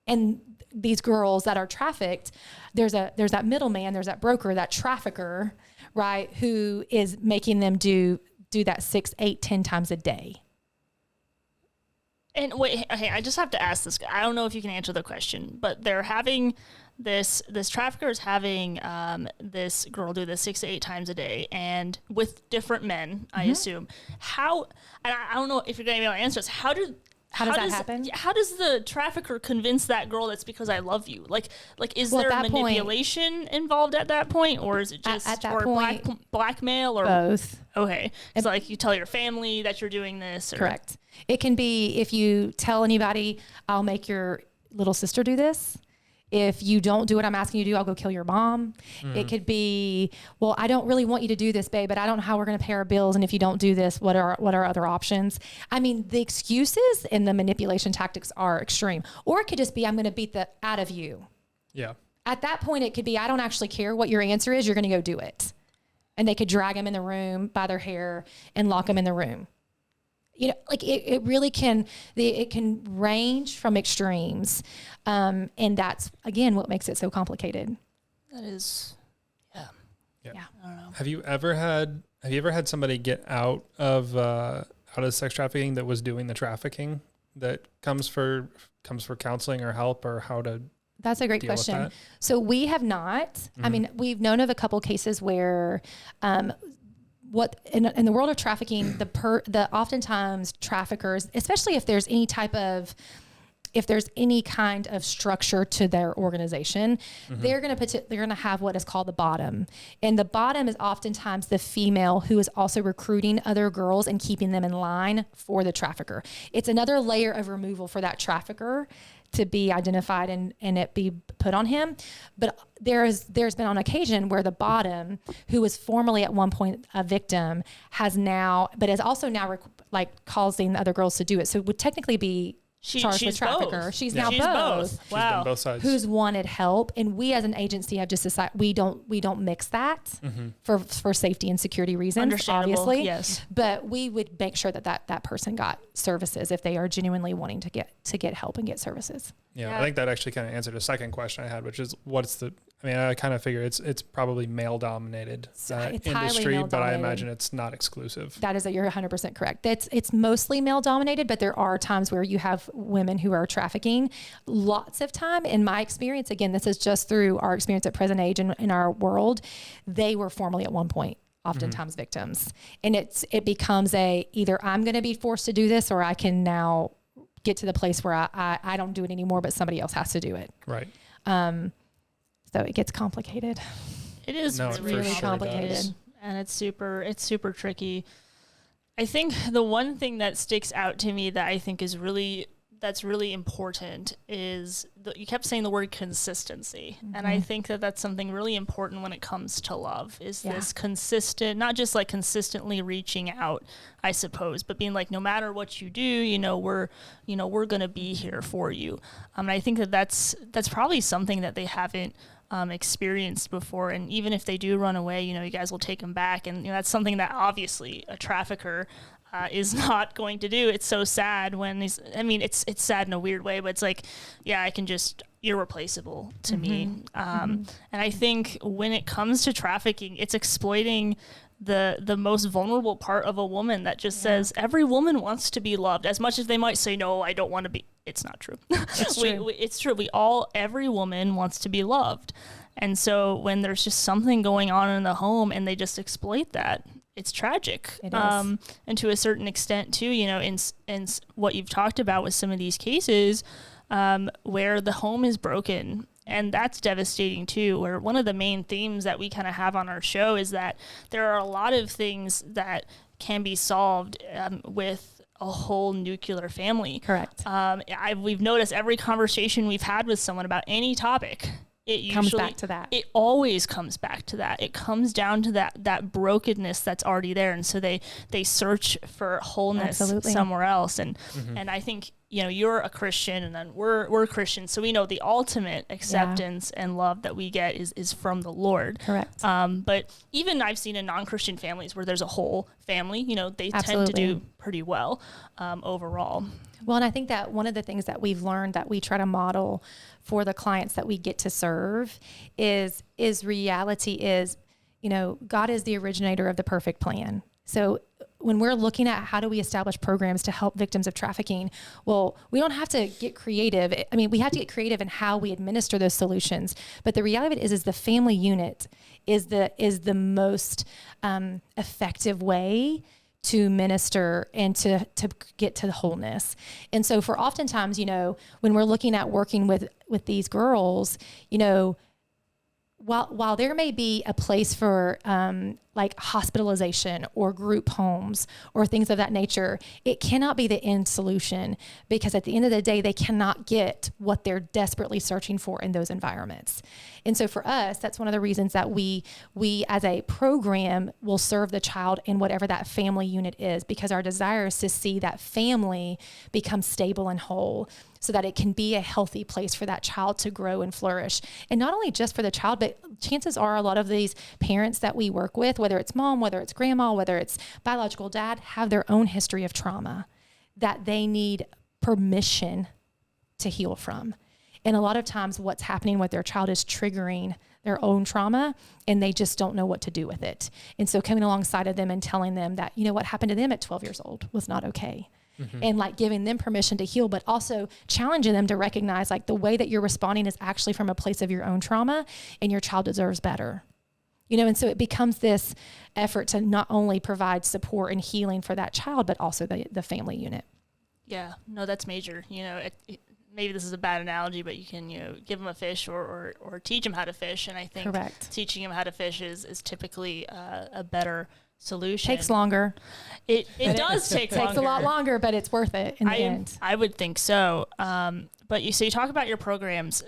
And these girls that are trafficked, there's that middleman, there's that broker, that trafficker, right, who is making them do that 6, 8, 10 times a day. And wait, okay, I just have to ask this. I don't know if you can answer the question, but they're having this trafficker is having this girl do this 6 to 8 times a day, and with different men, I assume. How? And I don't know if you're going to be able to answer this. How does that happen? How does the trafficker convince that girl that's because I love you? Like is there manipulation involved at that point, or is it just at that point, blackmail, or both? Okay, it's like you tell your family that you're doing this. Or, correct. It can be if you tell anybody, I'll make your little sister do this. If you don't do what I'm asking you to do, I'll go kill your mom. It could be, well, I don't really want you to do this, babe, but I don't know how we're going to pay our bills. And if you don't do this, what are other options? I mean, the excuses and the manipulation tactics are extreme. Or it could just be, I'm going to beat the out of you. Yeah. At that point, it could be, I don't actually care what your answer is. You're going to go do it. And they could drag him in the room by their hair and lock him in the room. Like it really can, it can range from extremes. And that's, again, what makes it so complicated. That is, yeah. Yeah. I don't know. Have you ever had somebody get out of sex trafficking that was doing the trafficking, that comes for counseling or help, or how to? That's a great question. So we have not. Mm-hmm. I mean, we've known of a couple cases where, in the world of trafficking, the oftentimes traffickers, especially if there's any kind of structure to their organization, they're going to have what is called the bottom. And the bottom is oftentimes the female who is also recruiting other girls and keeping them in line for the trafficker. It's another layer of removal for that trafficker to be identified and it be put on him. But there's been on occasion where the bottom, who was formerly at one point a victim, is also now causing the other girls to do it. So it would technically be charged with trafficker. Both. She's Yeah. now She's both. She's done both sides. Who's wanted help, and we as an agency have just decided we don't mix that for safety and security reasons, Understandable, obviously. yes. But we would make sure that person got services if they are genuinely wanting to get help and get services. Yeah, I think that actually kind of answered a second question I had, which is I kind of figure it's probably male dominated It's highly industry, but I male-dominated. imagine it's not exclusive. You're 100% correct. It's mostly male dominated, but there are times where you have women who are trafficking. Lots of time, in my experience, again, this is just through our experience at present age and in our world, they were formerly at one point oftentimes victims. And it becomes either I'm going to be forced to do this, or I can now get to the place where I don't do it anymore, but somebody else has to do it. Right. So it gets complicated. It is No, it really for sure complicated. does. And it's super tricky. I think the one thing that sticks out to me that I think is really important is you kept saying the word consistency. And I think that's something really important when it comes to love is this consistent, not just like consistently reaching out, I suppose, but being like, no matter what you do, we're going to be here for you. And I think that's probably something that they haven't experienced before. And even if they do run away, you guys will take them back. And that's something that obviously a trafficker is not going to do. It's so sad when it's sad in a weird way, but it's like, I can just, irreplaceable to me. And I think when it comes to trafficking, it's exploiting the most vulnerable part of a woman that just says every woman wants to be loved, as much as they might say, no, I don't want to be. It's not true. It's true. It's true. Every woman wants to be loved. And so when there's just something going on in the home and they just exploit that, it's tragic. It is. And to a certain extent too, in what you've talked about with some of these cases, where the home is broken. And that's devastating too, where one of the main themes that we kind of have on our show is that there are a lot of things that can be solved with a whole nuclear family. Correct. We've noticed every conversation we've had with someone about any topic, it Comes usually back to that. It always comes back to that. It comes down to that brokenness that's already there, and so they search for wholeness Absolutely. somewhere else. And and I think you're a Christian, and then we're Christians, so we know the ultimate acceptance and love that we get is from the Lord. Correct. But even I've seen in non-Christian families where there's a whole family, they tend to do pretty well overall. Well, and I think that one of the things that we've learned that we try to model for the clients that we get to serve is reality is, God is the originator of the perfect plan. So when we're looking at how do we establish programs to help victims of trafficking, well, we don't have to get creative. I mean, we have to get creative in how we administer those solutions. But the reality of it is the family unit is the most effective way to minister and to get to the wholeness. And so for oftentimes, when we're looking at working with these girls, while there may be a place for like hospitalization or group homes or things of that nature, it cannot be the end solution, because at the end of the day, they cannot get what they're desperately searching for in those environments. And so for us, that's one of the reasons that we as a program will serve the child in whatever that family unit is, because our desire is to see that family become stable and whole, so that it can be a healthy place for that child to grow and flourish. And not only just for the child, but chances are a lot of these parents that we work with, whether it's mom, whether it's grandma, whether it's biological dad, have their own history of trauma that they need permission to heal from. And a lot of times what's happening with their child is triggering their own trauma, and they just don't know what to do with it. And so coming alongside of them and telling them that, what happened to them at 12 years old was not okay. And like giving them permission to heal, but also challenging them to recognize like the way that you're responding is actually from a place of your own trauma, and your child deserves better. And so it becomes this effort to not only provide support and healing for that child, but also the family unit. Yeah, no, that's major. Maybe this is a bad analogy, but you can, give them a fish or teach them how to fish. And I think Correct. Teaching them how to fish is typally a better solution. Takes longer. It does take longer. Takes a lot longer, but it's worth it in the end. I would think so. But you talk about your programs.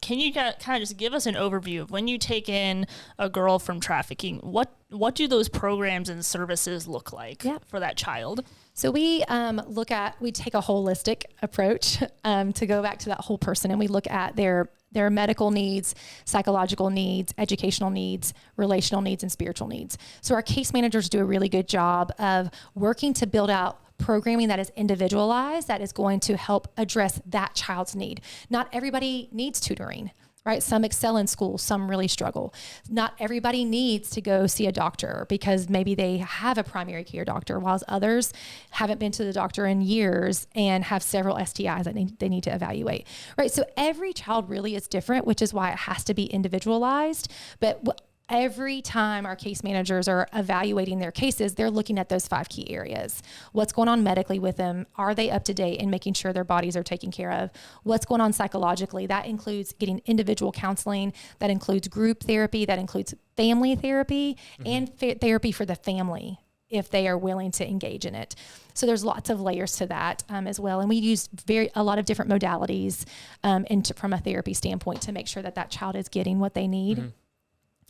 can you kind of just give us an overview of when you take in a girl from trafficking, what do those programs and services look like for that child? So we take a holistic approach to go back to that whole person, and we look at their medical needs, psychological needs, educational needs, relational needs, and spiritual needs. So our case managers do a really good job of working to build out programming that is individualized, that is going to help address that child's need. Not everybody needs tutoring, right? Some excel in school, some really struggle. Not everybody needs to go see a doctor because maybe they have a primary care doctor, whilst others haven't been to the doctor in years and have several STIs that they need to evaluate, right? So every child really is different, which is why it has to be individualized. But every time our case managers are evaluating their cases, they're looking at those 5 key areas. What's going on medically with them? Are they up to date in making sure their bodies are taken care of? What's going on psychologically? That includes getting individual counseling. That includes group therapy. That includes family therapy and therapy for the family if they are willing to engage in it. So there's lots of layers to that as well. And we use a lot of different modalities from a therapy standpoint to make sure that child is getting what they need.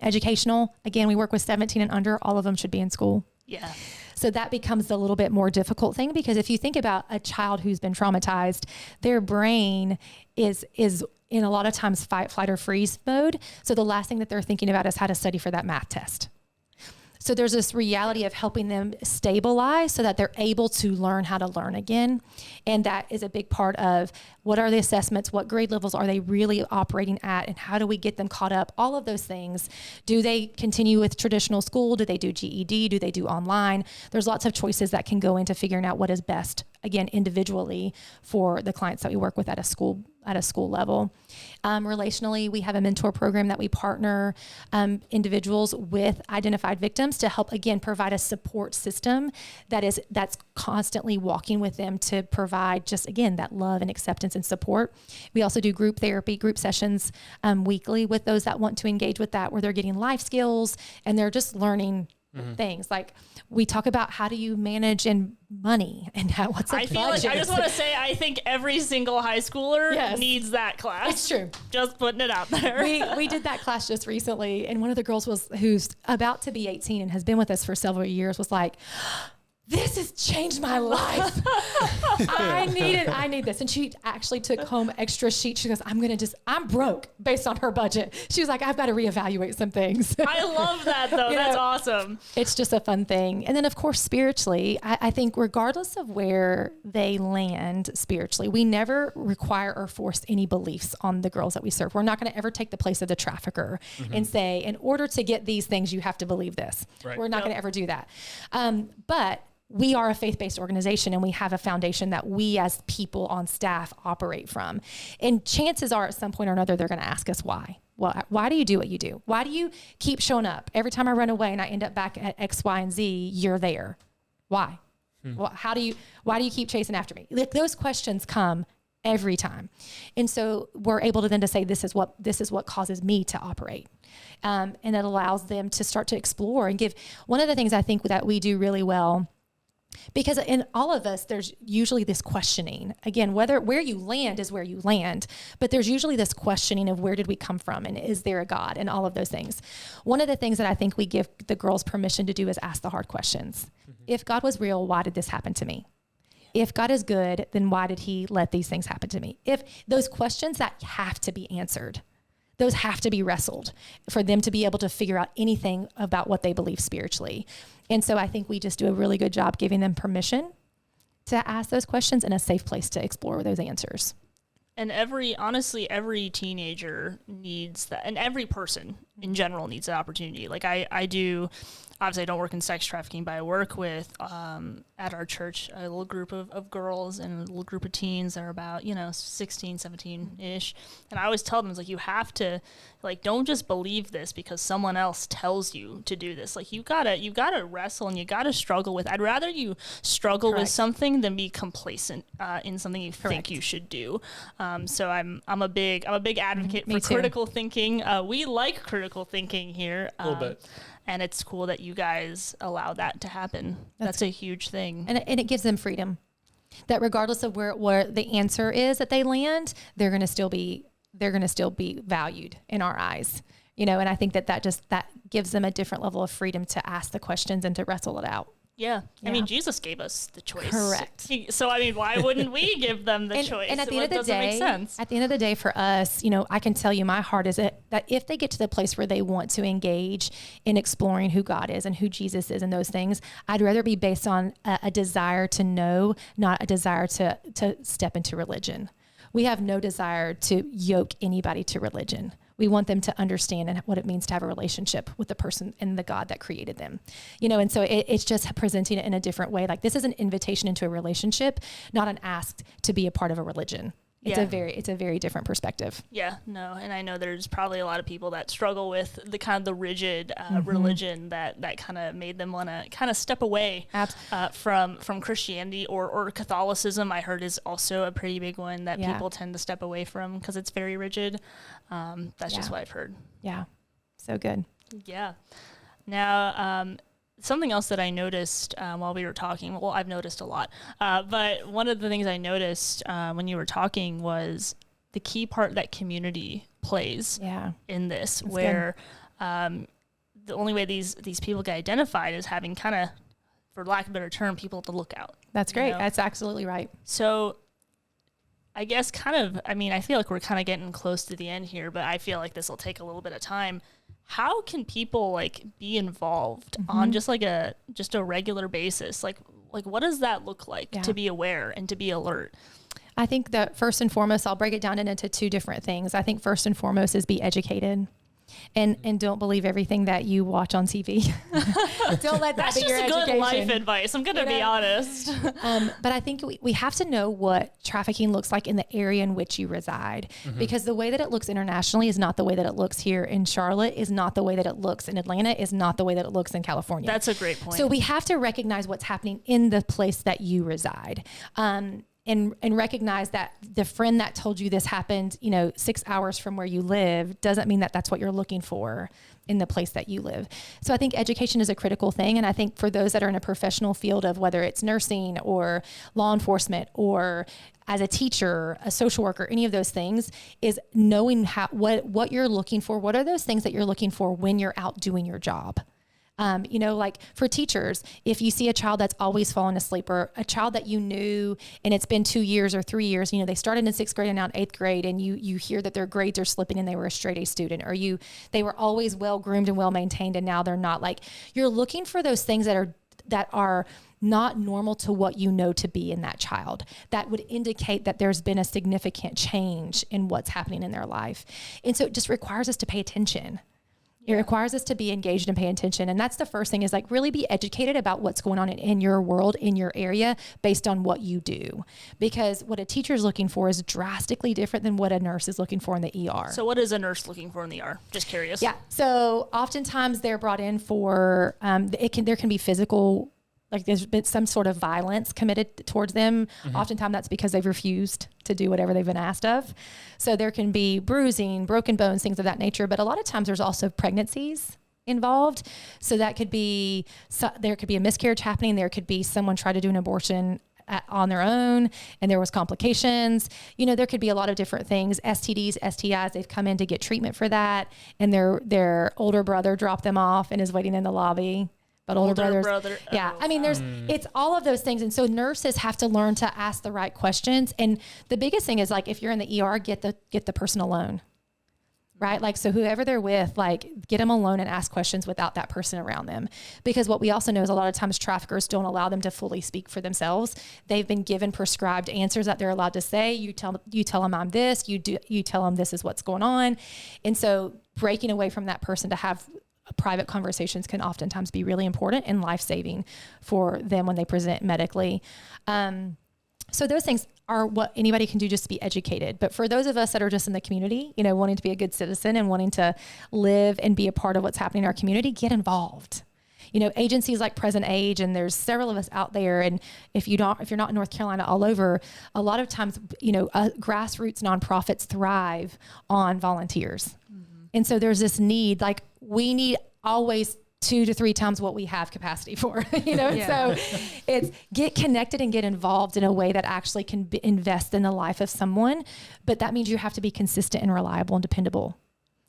Educational, again, we work with 17 and under. All of them should be in school. Yeah. So that becomes a little bit more difficult thing, because if you think about a child who's been traumatized, their brain is in a lot of times fight, flight, or freeze mode. So the last thing that they're thinking about is how to study for that math test. So there's this reality of helping them stabilize so that they're able to learn how to learn again. And that is a big part of what are the assessments, what grade levels are they really operating at, and how do we get them caught up? All of those things. Do they continue with traditional school? Do they do GED? Do they do online? There's lots of choices that can go into figuring out what is best, again, individually for the clients that we work with at a school level. Relationally, we have a mentor program that we partner individuals with identified victims to help, again, provide a support system that's constantly walking with them to provide just, again, that love and acceptance and support. We also do group therapy, group sessions weekly with those that want to engage with that, where they're getting life skills and they're just learning things. Like we talk about how do you manage and money and what's a budget. I just want to say, I think every single high schooler needs that class. It's true. Just putting it out there. We did that class just recently, and one of the girls who's about to be 18 and has been with us for several years was like, this has changed my life. I need this. And she actually took home extra sheets. She goes, I'm broke based on her budget. She was like, I've got to reevaluate some things. I love that though. That's awesome. It's just a fun thing. And then of course, spiritually, I think regardless of where they land spiritually, we never require or force any beliefs on the girls that we serve. We're not going to ever take the place of the trafficker and say, in order to get these things, you have to believe this. Right. We're not going to ever do that. But we are a faith-based organization, and we have a foundation that we as people on staff operate from. And chances are at some point or another, they're going to ask us why. Well, why do you do what you do? Why do you keep showing up? Every time I run away and I end up back at X, Y, and Z, you're there. Why? Well, why do you keep chasing after me? Like, those questions come every time. And so we're able to then to say, this is what causes me to operate. And it allows them to start to explore and give. One of the things I think that we do really well, because in all of us, there's usually this questioning. Again, where you land is where you land, but there's usually this questioning of where did we come from, and is there a God, and all of those things. One of the things that I think we give the girls permission to do is ask the hard questions. If God was real, why did this happen to me? If God is good, then why did he let these things happen to me? If those questions that have to be answered, those have to be wrestled for them to be able to figure out anything about what they believe spiritually. And so I think we just do a really good job giving them permission to ask those questions in a safe place to explore those answers. And honestly, every teenager needs that, and every person in general needs that opportunity. Like I do, obviously I don't work in sex trafficking, but I work with, at our church, a little group of girls and a little group of teens that are about, 16, 17-ish. And I always tell them, it's like, you have to, like, don't just believe this because someone else tells you to do this. Like, you gotta wrestle and you gotta struggle with. I'd rather you struggle with something than be complacent in something you think you should do. So I'm a big advocate for critical thinking. We like critical thinking here. A little bit. And it's cool that you guys allow that to happen. That's a huge thing. And it gives them freedom. That regardless of where the answer is that they land, they're going to still be they're going to still be valued in our eyes, you know, and I think that gives them a different level of freedom to ask the questions and to wrestle it out. Yeah. I mean, Jesus gave us the choice. Correct. So, I mean, why wouldn't we give them the choice? And at the end of the day, for us, you know, I can tell you my heart is that if they get to the place where they want to engage in exploring who God is and who Jesus is and those things, I'd rather be based on a desire to know, not a desire to step into religion. We have no desire to yoke anybody to religion. We want them to understand what it means to have a relationship with the person and the God that created them, you know? And so it's just presenting it in a different way. Like, this is an invitation into a relationship, not an ask to be a part of a religion. It's a very different perspective. Yeah, no. And I know there's probably a lot of people that struggle with the kind of the rigid religion that kind of made them want to kind of step away from Christianity or Catholicism. I heard is also a pretty big one that people tend to step away from because it's very rigid. That's just what I've heard. Yeah. So good. Yeah. Now, something else that I noticed while we were talking, well, I've noticed a lot, but one of the things I noticed when you were talking was the key part that community plays in this, that's where the only way these people get identified is having kind of, for lack of a better term, people to look out. That's great. You know? That's absolutely right. So I guess I feel like we're kind of getting close to the end here, but I feel like this will take a little bit of time. How can people like be involved on just a regular basis? Like what does that look like to be aware and to be alert? I think that first and foremost, I'll break it down into two different things. I think first and foremost is be educated. And don't believe everything that you watch on TV. Don't let that be your education. That's just good life advice. I'm going to be honest. But I think we have to know what trafficking looks like in the area in which you reside, because the way that it looks internationally is not the way that it looks here in Charlotte, is not the way that it looks in Atlanta, is not the way that it looks in California. That's a great point. So we have to recognize what's happening in the place that you reside. And recognize that the friend that told you this happened, 6 hours from where you live doesn't mean that that's what you're looking for in the place that you live. So I think education is a critical thing. And I think for those that are in a professional field of whether it's nursing or law enforcement or as a teacher, a social worker, any of those things, is knowing what you're looking for. What are those things that you're looking for when you're out doing your job? Like for teachers, if you see a child that's always falling asleep, or a child that you knew and it's been 2 years or 3 years, they started in 6th grade and now in 8th grade, and you hear that their grades are slipping and they were a straight A student, or they were always well groomed and well maintained and now they're not. Like, you're looking for those things that are not normal to what you know to be in that child, that would indicate that there's been a significant change in what's happening in their life. And so it just requires us to pay attention. It requires us to be engaged and pay attention. And that's the first thing, is like really be educated about what's going on in your world, in your area, based on what you do. Because what a teacher is looking for is drastically different than what a nurse is looking for in the ER. So what is a nurse looking for in the ER? Just curious. Yeah. So oftentimes they're brought in for, there can be physical, like there's been some sort of violence committed towards them. Oftentimes that's because they've refused to do whatever they've been asked of. So there can be bruising, broken bones, things of that nature. But a lot of times there's also pregnancies involved. So that could be, there could be a miscarriage happening. There could be someone try to do an abortion on their own and there was complications. There could be a lot of different things, STDs, STIs. They've come in to get treatment for that. And their older brother dropped them off and is waiting in the lobby. But older brother. Yeah. I mean, it's all of those things. And so nurses have to learn to ask the right questions. And the biggest thing is, like, if you're in the ER, get the person alone, right? Like, so whoever they're with, like, get them alone and ask questions without that person around them. Because what we also know is a lot of times traffickers don't allow them to fully speak for themselves. They've been given prescribed answers that they're allowed to say. You tell them I'm this, you tell them this is what's going on. And so breaking away from that person to have private conversations can oftentimes be really important and life-saving for them when they present medically. So those things are what anybody can do, just to be educated. But for those of us that are just in the community, wanting to be a good citizen and wanting to live and be a part of what's happening in our community, get involved. Agencies like Present Age, and there's several of us out there. And if you're not in North Carolina, all over, a lot of times, grassroots nonprofits thrive on volunteers. And so there's this need, like, we need always 2 to 3 times what we have capacity for, Yeah. So it's get connected and get involved in a way that actually can invest in the life of someone. But that means you have to be consistent and reliable and dependable.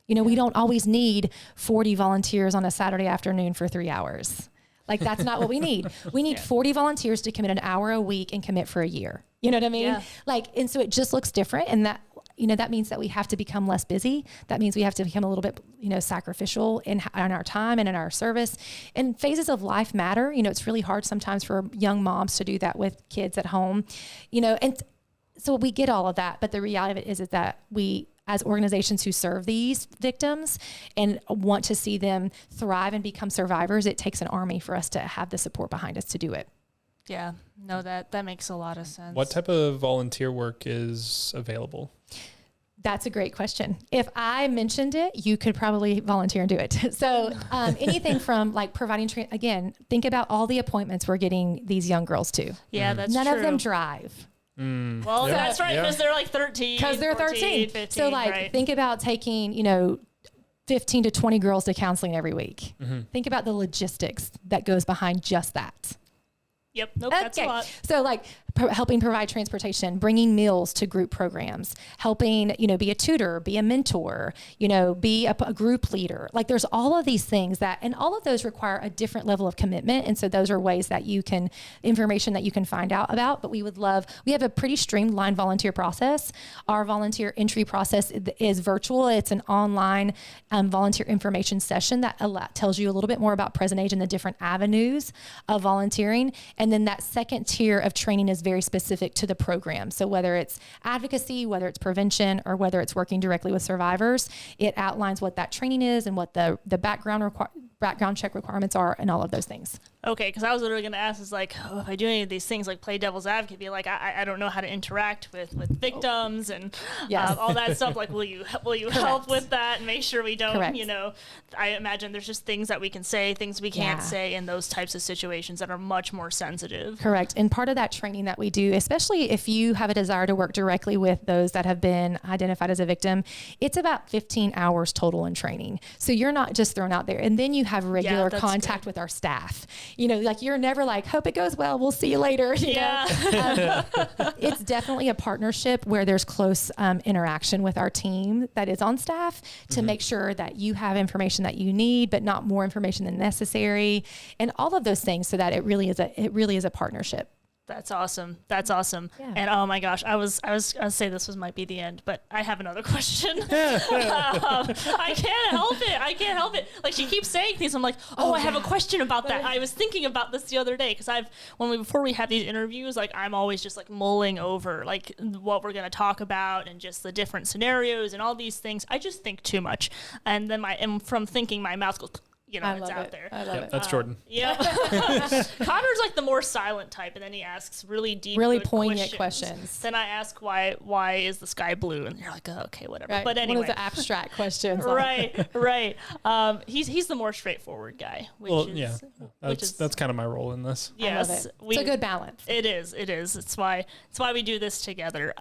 We don't always need 40 volunteers on a Saturday afternoon for 3 hours. Like, that's not what we need. We need 40 volunteers to commit an hour a week and commit for a year. You know what I mean? Yeah. And so it just looks different. And that means that we have to become less busy. That means we have to become a little bit, sacrificial in our time and in our service. And phases of life matter. It's really hard sometimes for young moms to do that with kids at home, and so we get all of that. But the reality of it is that we, as organizations who serve these victims and want to see them thrive and become survivors, it takes an army for us to have the support behind us to do it. Yeah, no, that makes a lot of sense. What type of volunteer work is available? That's a great question. If I mentioned it, you could probably volunteer and do it. So anything from like providing, again, think about all the appointments we're getting these young girls to. Yeah, that's None true. of them drive. Well, Yeah. that's right, because they're like 13. Because they're 14, 13. 15, So right? think about taking, 15 to 20 girls to counseling every week. Think about the logistics that goes behind just that. Yep, nope, that's a lot. So helping provide transportation, bringing meals to group programs, helping, be a tutor, be a mentor, be a group leader. Like, there's all of these things and all of those require a different level of commitment. And so those are ways that information that you can find out about. But we have a pretty streamlined volunteer process. Our volunteer entry process is virtual. It's an online volunteer information session that tells you a little bit more about Present Age and the different avenues of volunteering. And then that second tier of training is very specific to the program. So whether it's advocacy, whether it's prevention, or whether it's working directly with survivors, it outlines what that training is and what the background check requirements are and all of those things. Okay, because I was literally going to ask, if I do any of these things, like play devil's advocate, be like, I don't know how to interact with victims and all that stuff. Like, will you help with that and make sure we don't, Correct. I imagine there's just things that we can say, things we can't say in those types of situations that are much more sensitive. Correct. And part of that training that we do, especially if you have a desire to work directly with those that have been identified as a victim, it's about 15 hours total in training. So you're not just thrown out there. And then you have regular contact with our staff. You're never like, hope it goes well, we'll see you later. You know? It's definitely a partnership where there's close interaction with our team that is on staff to make sure that you have information that you need, but not more information than necessary, and all of those things, so that it really is a partnership. That's awesome. Yeah. And oh my gosh, I was gonna say this might be the end, but I have another question. I can't help it. Like, she keeps saying things. I'm like, I have a question about that. I was thinking about this the other day, because before we have these interviews, like, I'm always just like mulling over like what we're gonna talk about and just the different scenarios and all these things. I just think too much, and then from thinking, my mouth goes. It's out there. I love it. That's Jordan. Yeah. Connor's like the more silent type, and then he asks really deep, really poignant questions. Then I ask, why is the sky blue? And you're like, oh, okay, whatever. Right. But anyway. One of the abstract questions. Right. He's the more straightforward guy. That's kind of my role in this. Yes. I love it. It's a good balance. It is. It's why we do this together.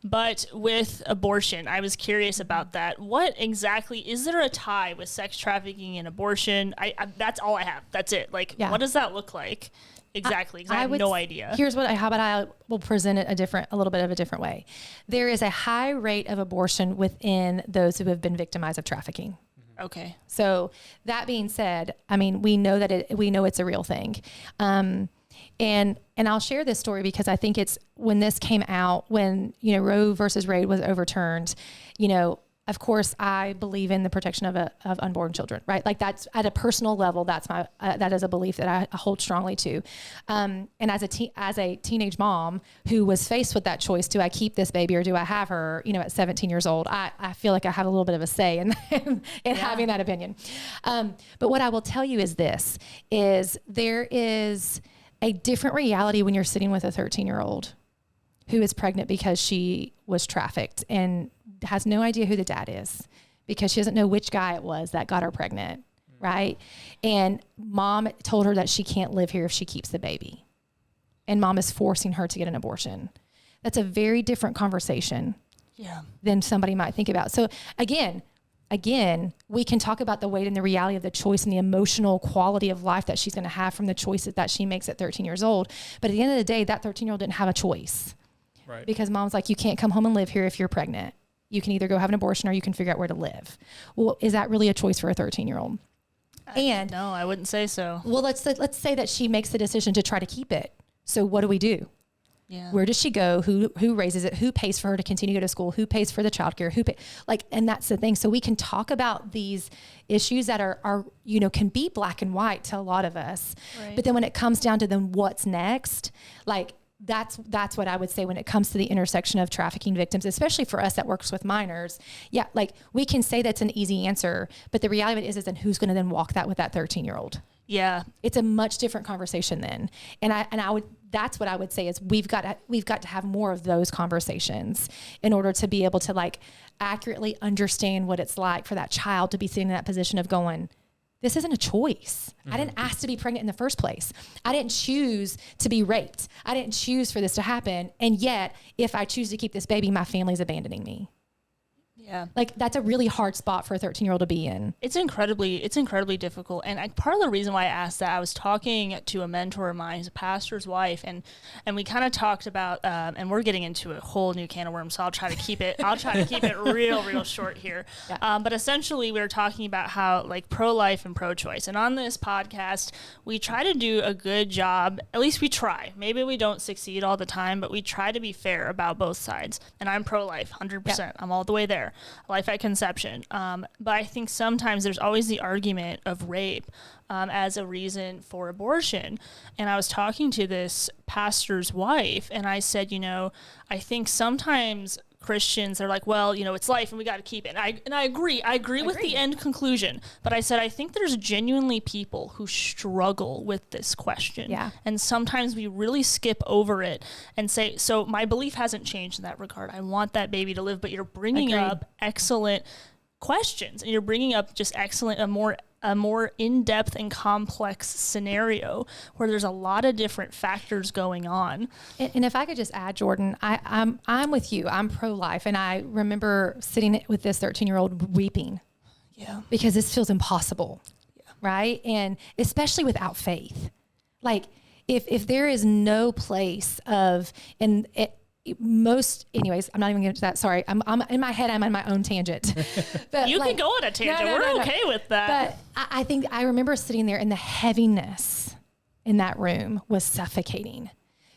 But with abortion, I was curious about that. What exactly, is there a tie with sex trafficking and abortion? That's all I have. That's it. Like, what does that look like exactly? Because I have no idea. Here's how about I will present it a little bit of a different way. There is a high rate of abortion within those who have been victimized of trafficking. Okay. So that being said, we know it's a real thing. And I'll share this story because I think it's when this came out, when, Roe versus Wade was overturned, of course I believe in the protection of unborn children, right? Like, that's at a personal level, that's that is a belief that I hold strongly to. And as a teenage mom who was faced with that choice, do I keep this baby or do I have her, at 17 years old, I feel like I have a little bit of a say in having that opinion. But what I will tell you is there is a different reality when you're sitting with a 13-year-old who is pregnant because she was trafficked and has no idea who the dad is, because she doesn't know which guy it was that got her pregnant, right? And mom told her that she can't live here if she keeps the baby. And mom is forcing her to get an abortion. That's a very different conversation than somebody might think about. So again, again, we can talk about the weight and the reality of the choice and the emotional quality of life that she's going to have from the choices that she makes at 13 years old. But at the end of the day, that 13-year-old didn't have a choice. Right. Because mom's like, you can't come home and live here if you're pregnant. You can either go have an abortion or you can figure out where to live. Well, is that really a choice for a 13-year-old? And no, I wouldn't say so. Well, let's say that she makes the decision to try to keep it. So what do? Yeah. Where does she go? Who raises it? Who pays for her to continue to go to school? Who pays for the childcare? And that's the thing. So we can talk about these issues that are can be black and white to a lot of us. Right. But then when it comes down to then what's next, like that's what I would say when it comes to the intersection of trafficking victims, especially for us that works with minors. Yeah, like we can say that's an easy answer, but the reality of it is then who's going to then walk that with that 13-year-old? Yeah. It's a much different conversation then. And I would, that's what I would say is we've got to have more of those conversations in order to be able to like accurately understand what it's like for that child to be sitting in that position of going, this isn't a choice. I didn't ask to be pregnant in the first place. I didn't choose to be raped. I didn't choose for this to happen. And yet, if I choose to keep this baby, my family's abandoning me. Yeah. Like that's a really hard spot for a 13-year-old to be in. It's incredibly difficult. And part of the reason why I asked that, I was talking to a mentor of mine, who's a pastor's wife, and we kind of talked about, and we're getting into a whole new can of worms, so I'll try to keep it real short here. Yeah. But essentially we were talking about how like pro-life and pro-choice. And on this podcast, we try to do a good job, at least we try. Maybe we don't succeed all the time, but we try to be fair about both sides. And I'm pro-life, 100%. Yeah. I'm all the way there. Life at conception. But I think sometimes there's always the argument of rape as a reason for abortion. And I was talking to this pastor's wife and I said, I think sometimes Christians are like, well, it's life and we got to keep it. And I agree. I agree with the end conclusion. But I said, I think there's genuinely people who struggle with this question. Yeah. And sometimes we really skip over it and say, so my belief hasn't changed in that regard. I want that baby to live, but you're bringing up excellent questions and you're bringing up just a more in-depth and complex scenario where there's a lot of different factors going on. And if I could just add, Jordan, I'm with you. I'm pro-life. And I remember sitting with this 13-year-old weeping. Yeah. Because this feels impossible. Yeah. Right? And especially without faith. Like if there is no place of, anyways, I'm not even getting to that. Sorry. I'm in my head. I'm on my own tangent. But you can go on a tangent. We're okay with that. But I think I remember sitting there and the heaviness in that room was suffocating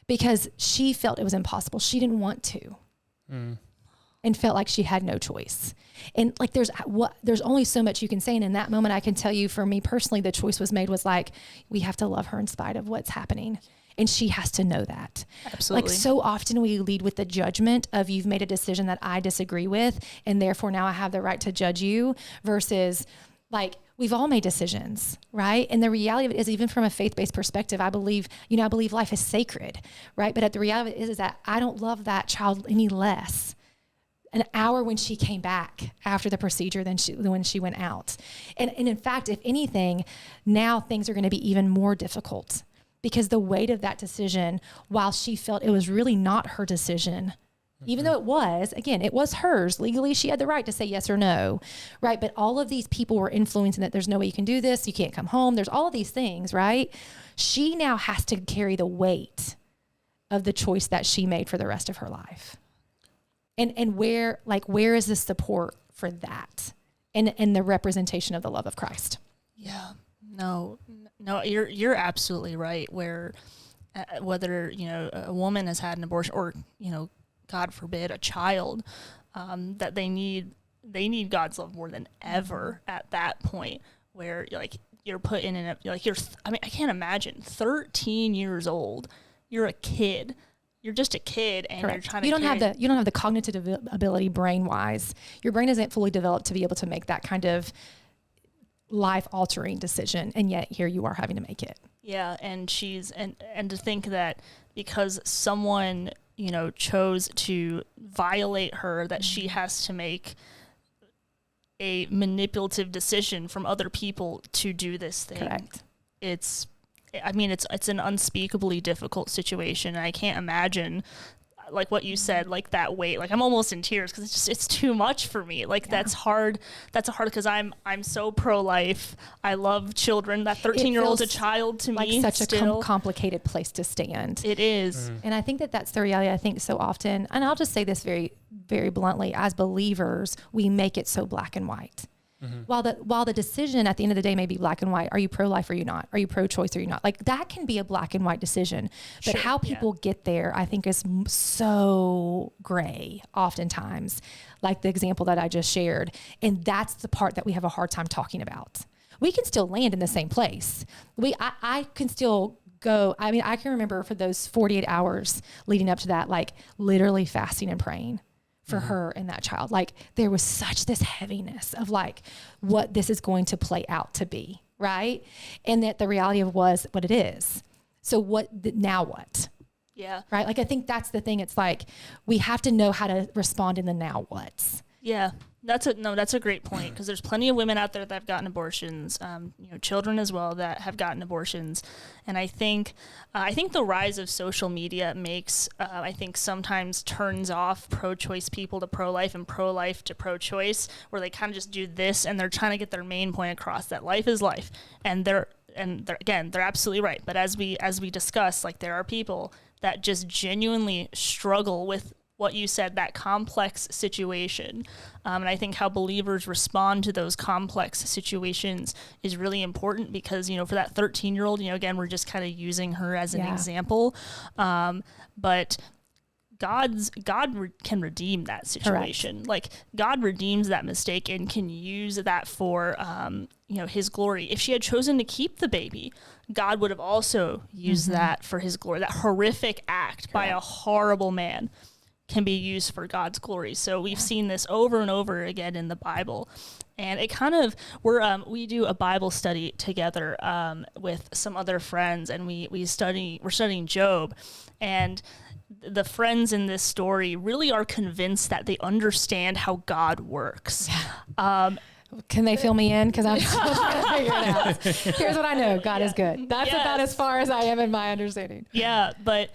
because she felt it was impossible. She didn't want to and felt like she had no choice. And like, there's only so much you can say. And in that moment, I can tell you for me personally, the choice was made was like, we have to love her in spite of what's happening. And she has to know that. Absolutely. Like so often we lead with the judgment of you've made a decision that I disagree with, and therefore now I have the right to judge you versus like we've all made decisions, right? And the reality of it is even from a faith-based perspective, I believe life is sacred, right? But the reality of it is that I don't love that child any less an hour when she came back after the procedure than when she went out. And in fact, if anything, now things are going to be even more difficult. Because the weight of that decision, while she felt it was really not her decision, even though it was hers. Legally, she had the right to say yes or no, right? But all of these people were influencing that there's no way you can do this. You can't come home. There's all of these things, right? She now has to carry the weight of the choice that she made for the rest of her life. And where is the support for that and the representation of the love of Christ? Yeah, no, you're absolutely right. Where whether a woman has had an abortion or God forbid a child, that they need God's love more than ever at that point. Where you're put in I can't imagine 13 years old. You're a kid. You're just a kid, and Correct. You're trying to. You don't have the cognitive ability brain wise. Your brain isn't fully developed to be able to make that kind of life-altering decision, and yet here you are having to make it. Yeah, and and to think that because someone chose to violate her, that she has to make a manipulative decision from other people to do this thing. Correct. It's an unspeakably difficult situation, and I can't imagine. like what you said, like that weight, like I'm almost in tears because it's too much for me. Like that's hard because I'm so pro-life. I love children. That 13-year-old's a child to me. Like such a complicated place to stand. It is. And I think that's the reality. I think so often, and I'll just say this very, very bluntly, as believers, we make it so black and white. While the decision at the end of the day may be black and white, are you pro-life or are you not? Are you pro-choice or are you not? Like that can be a black and white decision, but how people get there, I think is so gray oftentimes, like the example that I just shared. And that's the part that we have a hard time talking about. We can still land in the same place. I can still go. I mean, I can remember for those 48 hours leading up to that, like literally fasting and praying for her and that child. Like there was such this heaviness of like what this is going to play out to be, right? And that the reality of was what it is. So now what? Yeah. Right? Like I think that's the thing. It's like we have to know how to respond in the now what's. Yeah. That's a great point because there's plenty of women out there that have gotten abortions, children as well that have gotten abortions. And I think the rise of social media makes, I think sometimes turns off pro-choice people to pro-life and pro-life to pro-choice, where they kind of just do this and they're trying to get their main point across that life is life. And they're absolutely right. But as we discuss, like there are people that just genuinely struggle with what you said, that complex situation. And I think how believers respond to those complex situations is really important because, for that 13-year-old, again, we're just kind of using her as an example. But God can redeem that situation. Correct. Like God redeems that mistake and can use that for, his glory. If she had chosen to keep the baby, God would have also used that for his glory. That horrific act by a horrible man can be used for God's glory. So we've seen this over and over again in the Bible. And it kind of, we do a Bible study together with some other friends, and we're studying Job. And the friends in this story really are convinced that they understand how God works. Can they fill me in? Because I'm still trying to figure it out. Here's what I know. God is good. That's about as far as I am in my understanding. Yeah, but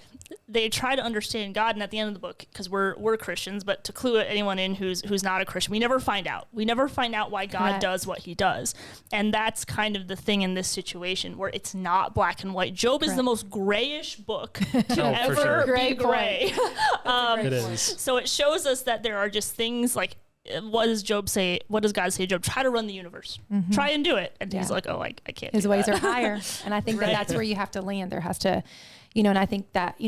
they try to understand God, and at the end of the book, because we're Christians, but to clue anyone in who's not a Christian, we never find out. We never find out why God does what he does. And that's kind of the thing in this situation, where it's not black and white. Job is the most grayish book to ever be gray. It is. So it shows us that there are just things like, what does Job say? What does God say to Job? Try to run the universe. Try and do it. And he's like, oh, I can't. His ways are higher. And I think that's where you have to land. There has to, and I think that,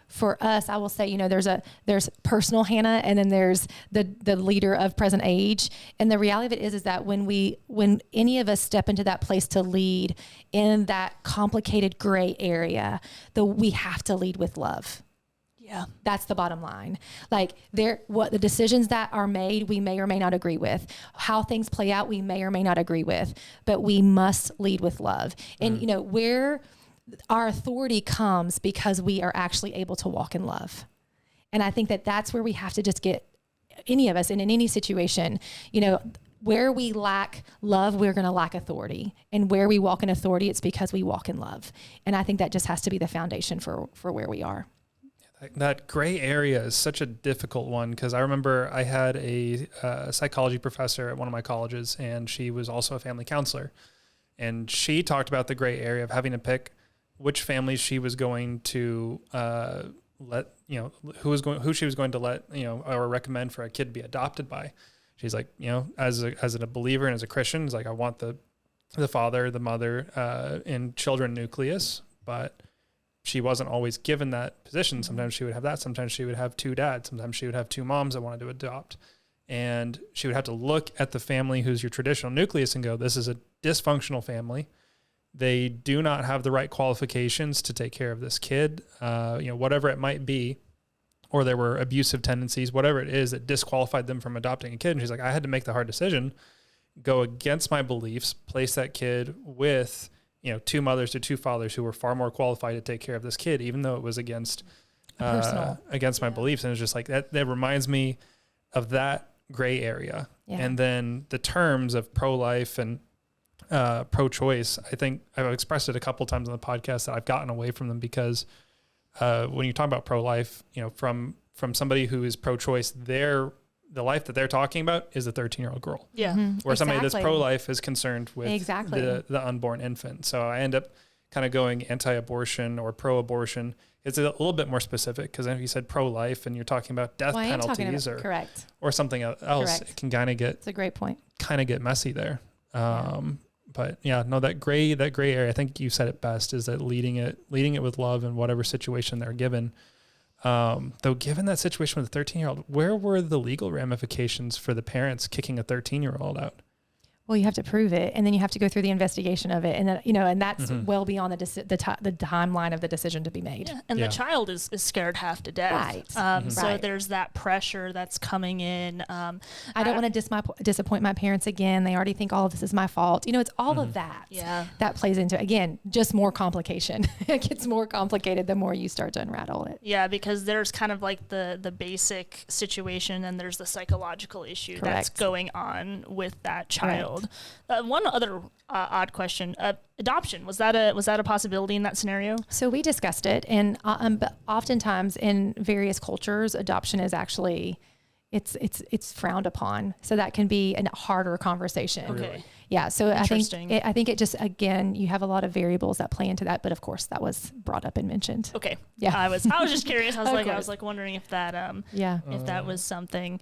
for us, I will say, there's personal Hannah, and then there's the leader of present age. And the reality of it is that when any of us step into that place to lead in that complicated gray area, we have to lead with love. Yeah. That's the bottom line. Like what the decisions that are made, we may or may not agree with. How things play out, we may or may not agree with, but we must lead with love. And where our authority comes because we are actually able to walk in love. And I think that's where we have to just get any of us in any situation, where we lack love, we're going to lack authority. And where we walk in authority, it's because we walk in love. And I think that just has to be the foundation for where we are. That gray area is such a difficult one, because I remember I had a psychology professor at one of my colleges, and she was also a family counselor. And she talked about the gray area of having to pick which families she was going to who she was going to let, or recommend for a kid to be adopted by. She's like, as a believer and as a Christian, it's like, I want the father, the mother, and children nucleus, but she wasn't always given that position. Sometimes she would have that. Sometimes she would have two dads. Sometimes she would have two moms that wanted to adopt. And she would have to look at the family who's your traditional nucleus and go, this is a dysfunctional family. They do not have the right qualifications to take care of this kid, whatever it might be, or there were abusive tendencies, whatever it is that disqualified them from adopting a kid. And she's like, I had to make the hard decision, go against my beliefs, place that kid with two mothers or two fathers who were far more qualified to take care of this kid, even though it was against my beliefs. And it's just like that reminds me of that gray area. Yeah. And then the terms of pro-life and pro-choice, I think I've expressed it a couple times on the podcast that I've gotten away from them because when you talk about pro-life, from somebody who is pro-choice, the life that they're talking about is a 13-year-old girl. Yeah. Mm-hmm. Where somebody that's pro-life is concerned with the unborn infant. So I end up kind of going anti-abortion or pro-abortion. It's a little bit more specific, because if you said pro-life and you're talking about death penalties correct, or something else, correct. It can kind of get, it's a great point. Kind of get messy there. But yeah, no, that gray area, I think you said it best, is that leading it with love in whatever situation they're given. Though given that situation with a 13-year-old, where were the legal ramifications for the parents kicking a 13-year-old out? Well, you have to prove it, and then you have to go through the investigation of it, and then, and that's well beyond the timeline of the decision to be made. Yeah. And the child is scared half to death. Right. So there's that pressure that's coming in. I don't want to disappoint my parents again. They already think all of this is my fault. It's all of that. Yeah. That plays into, again, just more complication. It gets more complicated the more you start to unravel it. Yeah, because there's kind of like the basic situation, and there's the psychological issue that's going on with that child. One other odd question: adoption, was that a possibility in that scenario? So we discussed it, and oftentimes in various cultures, adoption is actually it's frowned upon. So that can be a harder conversation. Okay. Yeah. So I think it just, again, you have a lot of variables that play into that, but of course that was brought up and mentioned. Okay. Yeah. I was just curious. I was wondering if that if that was something.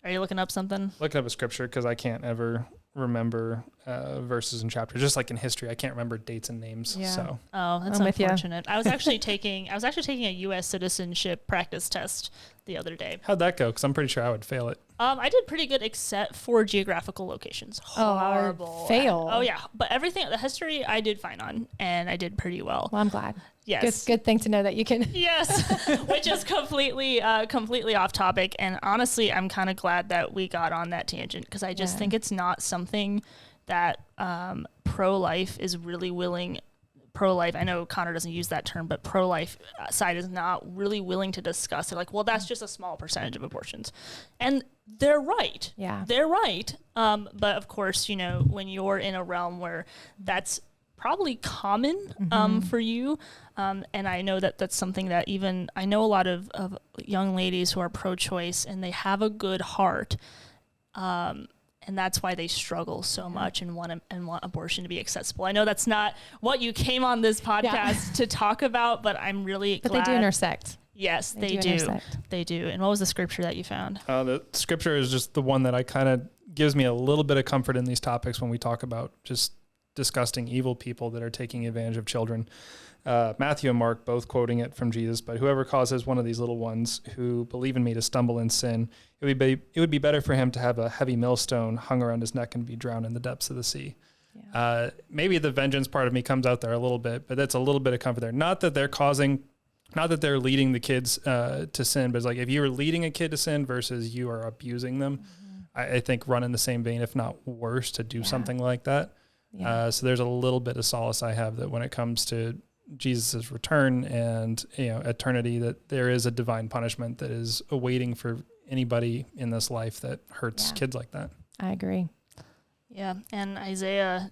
Are you looking up something? Looking up a scripture, because I can't ever remember verses and chapters. Just like in history, I can't remember dates and names. Yeah. So that's unfortunate. I was actually taking a U.S. citizenship practice test the other day. How'd that go? Because I'm pretty sure I would fail it. I did pretty good, except for geographical locations. Horrible. Fail. Oh yeah, but everything, the history I did fine on, and I did pretty well. Well, I'm glad. Yes. Good thing to know that you can. Yes. Which is completely off topic. And honestly, I'm kind of glad that we got on that tangent, because I just think it's not something that pro-life is really willing. Pro-life, I know Connor doesn't use that term, but pro-life side is not really willing to discuss. They're like, well, that's just a small percentage of abortions. And they're right. Yeah. They're right. But of course, when you're in a realm where that's probably common for you. And I know that that's something that I know a lot of young ladies who are pro-choice, and they have a good heart. And that's why they struggle so much and want abortion to be accessible. I know that's not what you came on this podcast to talk about, but I'm really glad. But they do intersect. Yes, they do. They do. And what was the scripture that you found? The scripture is just the one that I kind of gives me a little bit of comfort in these topics when we talk about just disgusting, evil people that are taking advantage of children. Matthew and Mark both quoting it from Jesus, but whoever causes one of these little ones who believe in me to stumble in sin, it would be better for him to have a heavy millstone hung around his neck and be drowned in the depths of the sea. Yeah. Maybe the vengeance part of me comes out there a little bit, but that's a little bit of comfort there. Not that they're leading the kids to sin, but it's like if you were leading a kid to sin versus you are abusing them, I think run in the same vein, if not worse, to do something like that. Yeah. So there's a little bit of solace I have that when it comes to Jesus's return and eternity, that there is a divine punishment that is awaiting for anybody in this life that hurts kids like that. I agree. Yeah, and Isaiah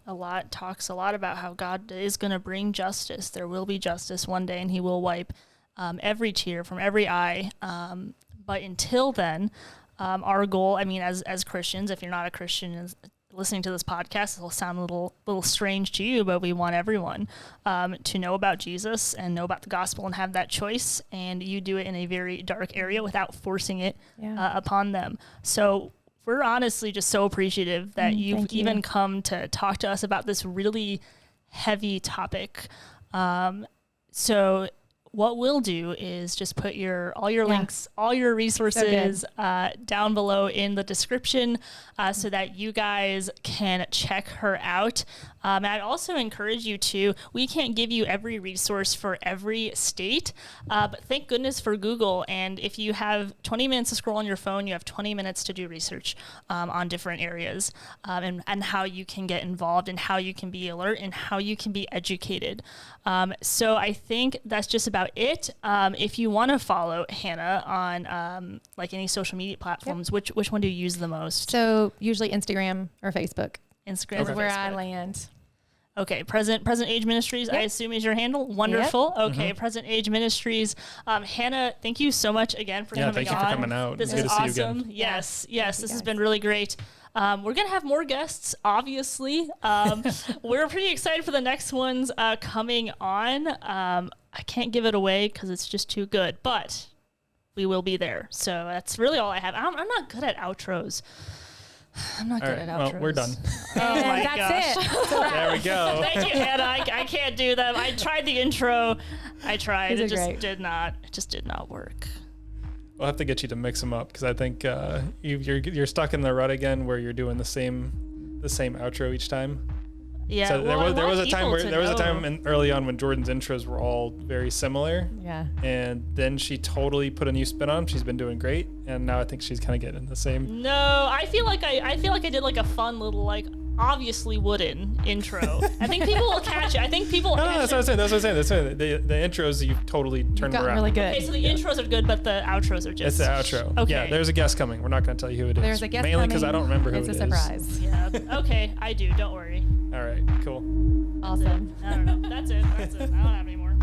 talks a lot about how God is going to bring justice. There will be justice one day, and He will wipe every tear from every eye. But until then, our goal, as Christians, if you're not a Christian, listening to this podcast, it'll sound a little strange to you, but we want everyone to know about Jesus and know about the gospel and have that choice. And you do it in a very dark area without forcing it upon them. So we're honestly just so appreciative that you've even come to talk to us about this really heavy topic. So what we'll do is just put all your links, all your resources down below in the description so that you guys can check her out. And I'd also encourage you we can't give you every resource for every state, but thank goodness for Google. And if you have 20 minutes to scroll on your phone, you have 20 minutes to do research on different areas and how you can get involved and how you can be alert and how you can be educated. So I think that's just about it. If you want to follow Hannah on like any social media platforms, which one do you use the most? So usually Instagram or Facebook. Instagram is where I land. Okay, Present Age Ministries, Yep. I assume is your handle. Wonderful. Okay, Present Age Ministries. Hannah, thank you so much again for coming on. Thank you for coming out. This Good is to see you awesome. again. Yes, this guys. has been really great. We're going to have more guests, obviously. We're pretty excited for the next ones coming on. I can't give it away because it's just too good, but we will be there. So that's really all I have. I'm not good at outros. I'm not All good right, at outros. well, we're done. Oh my That's gosh. it. There we go. Thank you, Hannah. I can't do them. I tried the intro. I tried. These It are just great. did not. It just did not work. We'll have to get you to mix them up because I think you're stuck in the rut again where you're doing the same outro each time. Yeah. So well, there was a people time where to there was a know. time early on when Jordan's intros were all very similar, Yeah. and then she totally put a new spin on 'em. She's been doing great, and now I think she's kind of getting the same. No, I feel like I did like a fun little like obviously wooden intro. I think people will catch it. I think people. No, that's what I'm saying. That's what I'm saying. The intros you've totally turned Gotten around. really good. Okay, so the intros are good, but the outros are It's just. the outro. Okay. Yeah, there's a guest coming. We're not going to tell you who it is. There's a guest mainly because I coming. don't remember who It's it a is. surprise. Yeah. Okay, I do. Don't worry. All right, cool. Awesome. I don't know. That's it. I don't have any more.